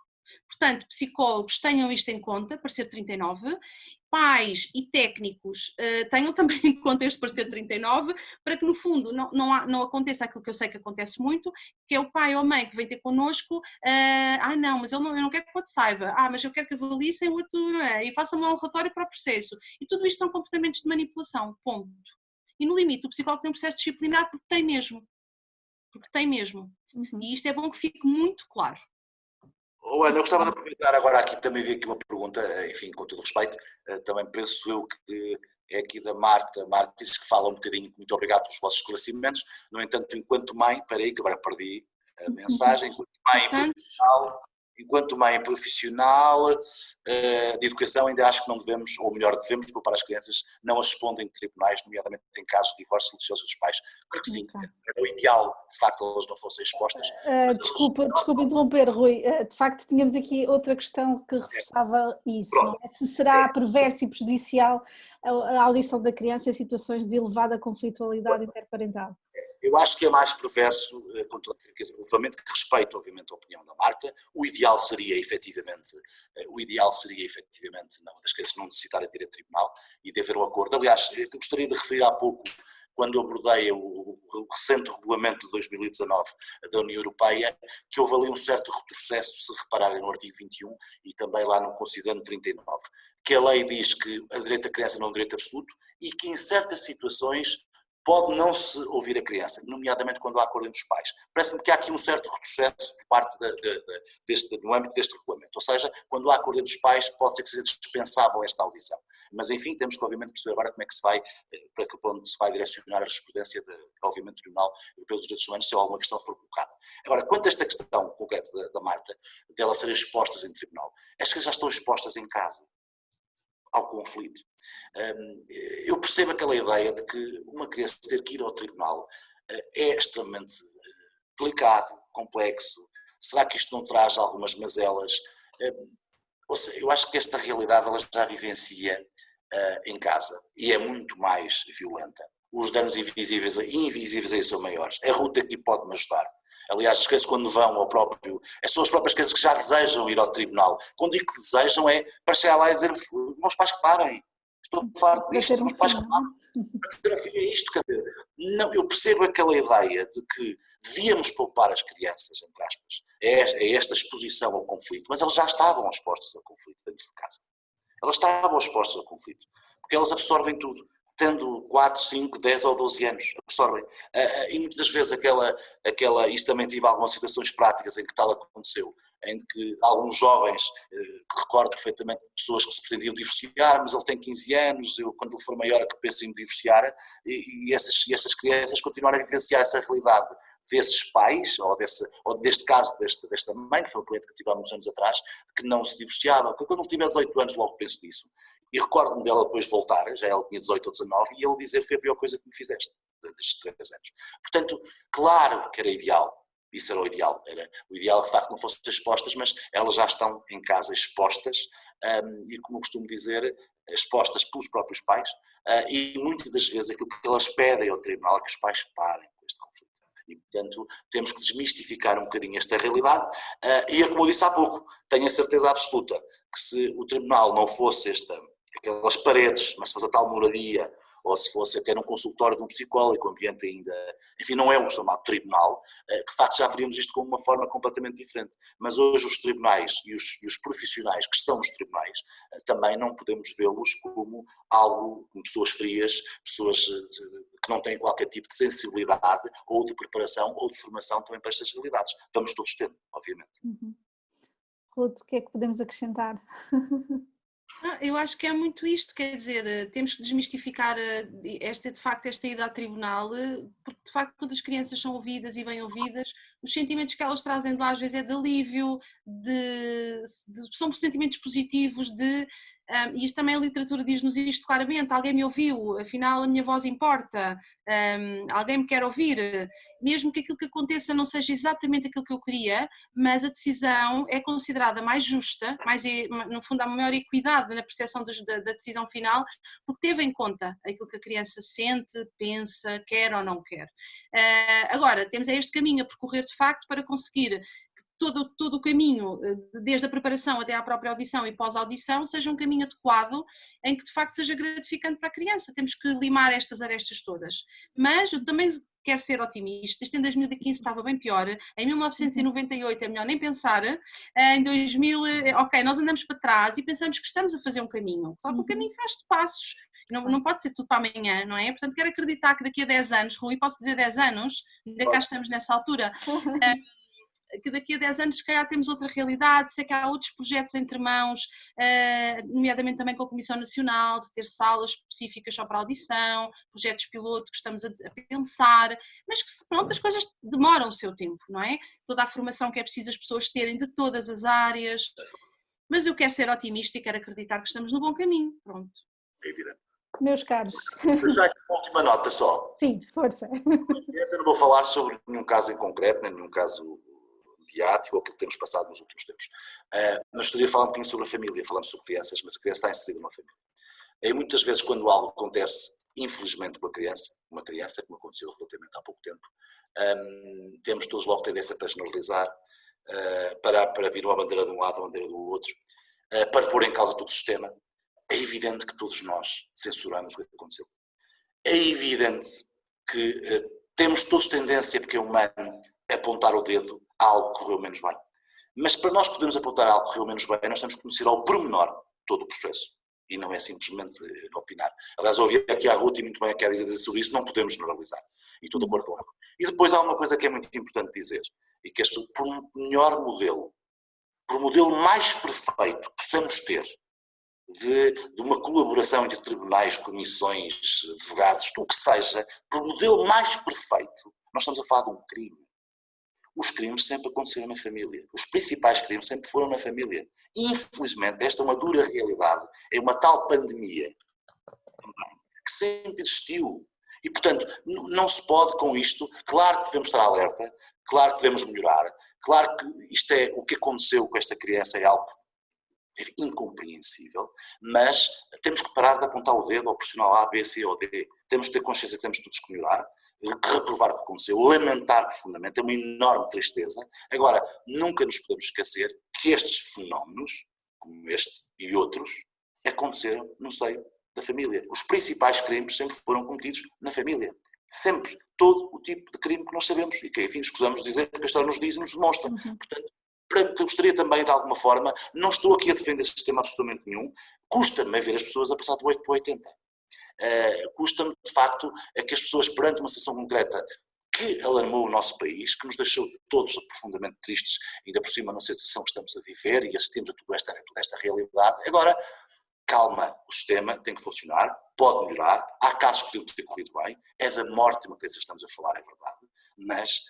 Portanto, psicólogos tenham isto em conta, parecer 39, pais e técnicos tenham também em conta este parecer 39, para que no fundo não aconteça aquilo que eu sei que acontece muito, que é o pai ou a mãe que vem ter connosco, não, mas eu não quero que o outro saiba, mas eu quero que avalie sem o outro, não é? E faça-me um relatório para o processo. E tudo isto são comportamentos de manipulação, ponto. E no limite o psicólogo tem um processo disciplinar porque tem mesmo. Uhum. E isto é bom que fique muito claro. Ana, eu gostava de aproveitar agora aqui, também vi aqui uma pergunta, enfim, com todo respeito, também penso eu que é aqui da Marta Martins, que fala um bocadinho, muito obrigado pelos vossos esclarecimentos, no entanto, enquanto mãe, peraí que agora perdi a mensagem, enquanto mãe profissional de educação, ainda acho que não devemos, ou melhor, devemos culpar as crianças, não as respondem em tribunais, nomeadamente em casos de divórcio silencioso dos pais. Claro que sim, era o ideal, de facto, elas não fossem expostas. Desculpa interromper, Rui, de facto tínhamos aqui outra questão que reforçava isso, não é? Se será perverso e prejudicial a audição da criança em situações de elevada conflitualidade interparental? Eu acho que é mais perverso, obviamente que respeito, obviamente, a opinião da Marta, o ideal seria efetivamente não, das crianças não necessitarem de ir a tribunal e de haver um acordo. Aliás, eu gostaria de referir há pouco, quando abordei o recente regulamento de 2019 da União Europeia, que houve ali um certo retrocesso, se repararem no artigo 21 e também lá no considerando 39, que a lei diz que o direito da criança não é um direito absoluto e que em certas situações pode não se ouvir a criança, nomeadamente quando há acordo entre os pais. Parece-me que há aqui um certo retrocesso por parte no âmbito deste regulamento, ou seja, quando há acordo entre os pais pode ser que seja dispensável esta audição. Mas enfim, temos que obviamente perceber agora como é que se vai, para onde se vai direcionar a jurisprudência, obviamente, do Tribunal Europeu dos Direitos Humanos, se alguma questão for colocada. Agora, quanto a esta questão concreta da Marta, delas serem expostas em tribunal, as que já estão expostas em casa ao conflito. Eu percebo aquela ideia de que uma criança ter que ir ao tribunal é extremamente delicado, complexo. Será que isto não traz algumas mazelas? Ou seja, eu acho que esta realidade ela já vivencia em casa e é muito mais violenta. Os danos invisíveis aí são maiores. A Ruth aqui pode-me ajudar. Aliás, as crianças quando vão ao próprio, são as próprias crianças que já desejam ir ao tribunal. Quando digo que desejam é para chegar lá e dizer, meus pais que parem, estou farto disto, meus pais que parem, para ter um fim a isto, quer dizer, não, eu percebo aquela ideia de que devíamos poupar as crianças, entre aspas, a esta exposição ao conflito, mas elas já estavam expostas ao conflito dentro de casa. Elas estavam expostas ao conflito, porque elas absorvem tudo. Tendo 4, 5, 10 ou 12 anos, absorvem. E muitas vezes isso também tive algumas situações práticas em que tal aconteceu, em que alguns jovens, que recordo perfeitamente de pessoas que se pretendiam divorciar, mas ele tem 15 anos, eu quando ele for maior é que penso em divorciar, e essas crianças continuaram a vivenciar essa realidade desses pais, ou deste caso desta mãe, que foi um cliente que tive há muitos anos atrás, que não se divorciava. Quando ele tiver 18 anos logo penso nisso. E recordo-me dela depois voltar, já ela tinha 18 ou 19, e ele dizer: foi a pior coisa que me fizeste, destes 3 anos. Portanto, claro que era ideal, isso era o ideal de facto não fossem expostas, mas elas já estão em casa expostas, e como costumo dizer, expostas pelos próprios pais, e muitas das vezes aquilo que elas pedem ao tribunal é que os pais parem com este conflito. E, portanto, temos que desmistificar um bocadinho esta realidade, e como eu disse há pouco, tenho a certeza absoluta que se o tribunal não fosse aquelas paredes, mas se fosse a tal moradia, ou se fosse até num consultório de um psicólogo, o ambiente ainda, enfim, não é o chamado tribunal, que de facto já veríamos isto como uma forma completamente diferente. Mas hoje os tribunais e os profissionais que estão nos tribunais também não podemos vê-los como algo, como pessoas frias, pessoas que não têm qualquer tipo de sensibilidade ou de preparação ou de formação também para estas realidades. Vamos todos tendo, obviamente. Ruth, o que é que podemos acrescentar? Eu acho que é muito isto, quer dizer, temos que desmistificar esta ida a tribunal, porque de facto quando as crianças são ouvidas e bem ouvidas, os sentimentos que elas trazem de lá às vezes é de alívio, são sentimentos positivos, e isto também a literatura diz-nos isto claramente: alguém me ouviu, afinal a minha voz importa, alguém me quer ouvir, mesmo que aquilo que aconteça não seja exatamente aquilo que eu queria, mas a decisão é considerada mais justa, no fundo há maior equidade na percepção da decisão final, porque teve em conta aquilo que a criança sente, pensa, quer ou não quer. Agora, temos este caminho a percorrer de facto para conseguir que todo o caminho, desde a preparação até à própria audição e pós-audição, seja um caminho adequado, em que de facto seja gratificante para a criança. Temos que limar estas arestas todas. Mas eu também quero ser otimista. Isto em 2015 estava bem pior, em 1998 é melhor nem pensar, em 2000, ok, nós andamos para trás e pensamos que estamos a fazer um caminho, só que o caminho faz de passos, não pode ser tudo para amanhã, não é? Portanto, quero acreditar que daqui a 10 anos, Rui, posso dizer 10 anos, ainda cá estamos nessa altura, que daqui a 10 anos se calhar temos outra realidade, sei que há outros projetos entre mãos, nomeadamente também com a Comissão Nacional, de ter salas específicas só para audição, projetos piloto que estamos a pensar, mas que pronto, as coisas demoram o seu tempo, não é? Toda a formação que é preciso as pessoas terem de todas as áreas, mas eu quero ser otimista e quero acreditar que estamos no bom caminho, pronto. É evidente. Meus caros. Já aqui uma última nota só. Sim, força. Eu não vou falar sobre nenhum caso em concreto, nem nenhum caso mediático ou aquilo que temos passado nos últimos tempos. Mas gostaria de falar um bocadinho sobre a família. Falamos sobre crianças, mas a criança está inserida numa família. E muitas vezes quando algo acontece, infelizmente com uma criança, como aconteceu relativamente há pouco tempo, temos todos logo tendência para generalizar, para vir uma bandeira de um lado, uma bandeira do outro, para pôr em causa todo o sistema. É evidente que todos nós censuramos o que aconteceu. É evidente que temos todos tendência, porque é humano, a apontar o dedo a algo que correu menos bem. Mas para nós podermos apontar a algo que correu menos bem, nós temos que conhecer ao pormenor todo o processo. E não é simplesmente opinar. Aliás, ouvi aqui a Ruth e muito bem a quer dizer sobre isso, não podemos generalizar. E estou de acordo com ela. E depois há uma coisa que é muito importante dizer, e que é sobre por melhor modelo, por modelo mais perfeito que possamos ter, de uma colaboração entre tribunais, comissões, advogados, o que seja, por modelo mais perfeito, nós estamos a falar de um crime. Os crimes sempre aconteceram na família. Os principais crimes sempre foram na família. Infelizmente, esta é uma dura realidade, é uma tal pandemia que sempre existiu. E, portanto, não se pode com isto, claro que devemos estar alerta, claro que devemos melhorar, claro que isto é o que aconteceu com esta criança, é algo incompreensível, mas temos que parar de apontar o dedo ao profissional A, B, C ou D. Temos que ter consciência que temos todos que melhorar, reprovar o que aconteceu, lamentar profundamente, é uma enorme tristeza. Agora, nunca nos podemos esquecer que estes fenómenos, como este e outros, aconteceram no seio da família. Os principais crimes sempre foram cometidos na família. Sempre. Todo o tipo de crime que nós sabemos e que, enfim, escusamos dizer porque a história nos diz e nos demonstra. Portanto, eu gostaria também, de alguma forma, não estou aqui a defender esse sistema absolutamente nenhum, custa-me ver as pessoas a passar do 8 para o 80. Custa-me, de facto, que as pessoas, perante uma situação concreta que alarmou o nosso país, que nos deixou todos profundamente tristes, ainda por cima na situação que estamos a viver e assistimos a toda esta realidade. Agora, calma, o sistema tem que funcionar, pode melhorar, há casos que podiam ter corrido bem, é da morte de uma criança que estamos a falar, é verdade, mas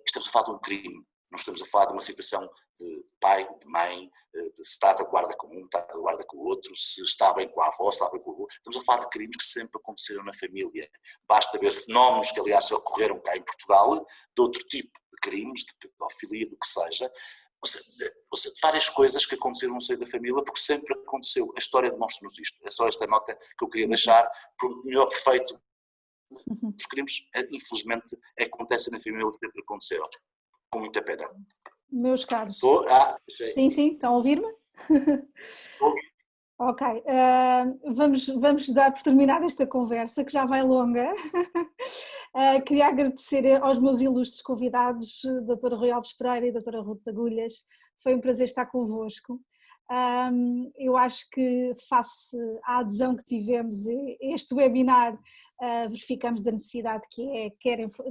estamos a falar de um crime, não estamos a falar de uma situação de pai, de mãe, de se está de guarda com um, está de guarda com o outro, se está bem com a avó, se está bem com o avô. Estamos a falar de crimes que sempre aconteceram na família. Basta ver fenómenos que, aliás, ocorreram cá em Portugal, de outro tipo de crimes, de pedofilia, do que seja, ou seja, de várias coisas que aconteceram no seio da família, porque sempre aconteceu. A história demonstra-nos isto. É só esta nota que eu queria deixar, por melhor perfeito. Os crimes, infelizmente, acontecem na família, sempre aconteceram. Com muita pena. Meus caros. Estou? Sim, estão a ouvir-me? Estou. Ok, vamos dar por terminada esta conversa, que já vai longa. Queria agradecer aos meus ilustres convidados, Dra. Rui Alves Pereira e Dra. Ruth Agulhas. Foi um prazer estar convosco. Eu acho que, face à adesão que tivemos a este webinar, verificamos da necessidade que é,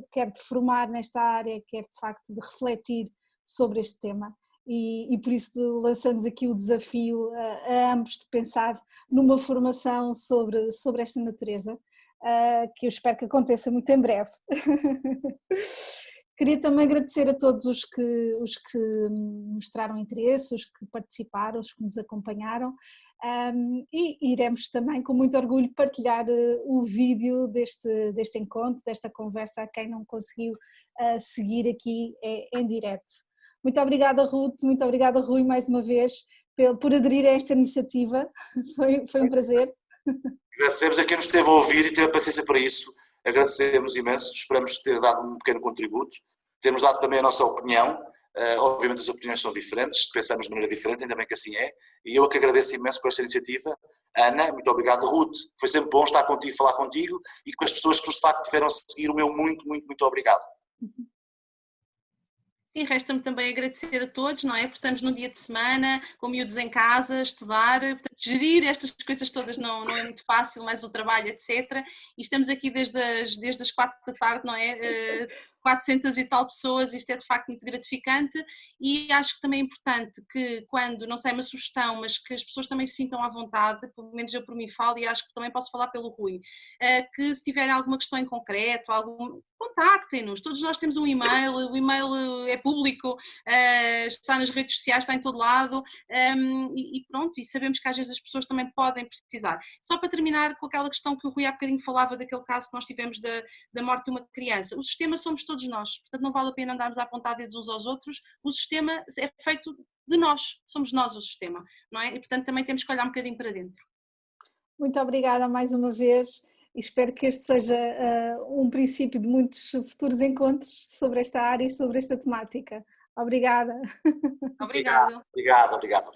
quer de formar nesta área, quer de facto de refletir sobre este tema. E por isso lançamos aqui o desafio a ambos de pensar numa formação sobre esta natureza, que eu espero que aconteça muito em breve. Queria também agradecer a todos os que mostraram interesse, os que participaram, os que nos acompanharam, e iremos também com muito orgulho partilhar o vídeo deste encontro, desta conversa, a quem não conseguiu seguir aqui em direto. Muito obrigada, Ruth, muito obrigada, Rui, mais uma vez, por aderir a esta iniciativa. Foi um prazer. Agradecemos a quem nos esteve a ouvir e teve a paciência para isso. Agradecemos imenso, esperamos ter dado um pequeno contributo, termos dado também a nossa opinião. Obviamente as opiniões são diferentes, pensamos de maneira diferente, ainda bem que assim é, e eu que agradeço imenso por esta iniciativa. Ana, muito obrigado. Ruth, foi sempre bom estar contigo, falar contigo, e com as pessoas que de facto tiveram a seguir, o meu muito obrigado. E resta-me também agradecer a todos, não é? Porque estamos num dia de semana, com miúdos em casa, a estudar, portanto, gerir estas coisas todas não é muito fácil, mais o trabalho, etc. E estamos aqui desde as 4 da tarde, não é? 400 e tal pessoas, isto é de facto muito gratificante, e acho que também é importante que quando, não sei, uma sugestão, mas que as pessoas também se sintam à vontade, pelo menos eu por mim falo, e acho que também posso falar pelo Rui, que se tiverem alguma questão em concreto, contactem-nos, todos nós temos um e-mail, o e-mail é público, está nas redes sociais, está em todo lado, e pronto, e sabemos que às vezes as pessoas também podem precisar. Só para terminar com aquela questão que o Rui há bocadinho falava, daquele caso que nós tivemos da morte de uma criança, o sistema somos todos nós, portanto não vale a pena andarmos a apontar dedos uns aos outros, o sistema é feito de nós, somos nós o sistema, não é? E portanto também temos que olhar um bocadinho para dentro. Muito obrigada mais uma vez, e espero que este seja um princípio de muitos futuros encontros sobre esta área e sobre esta temática. Obrigada. Obrigado. Obrigado.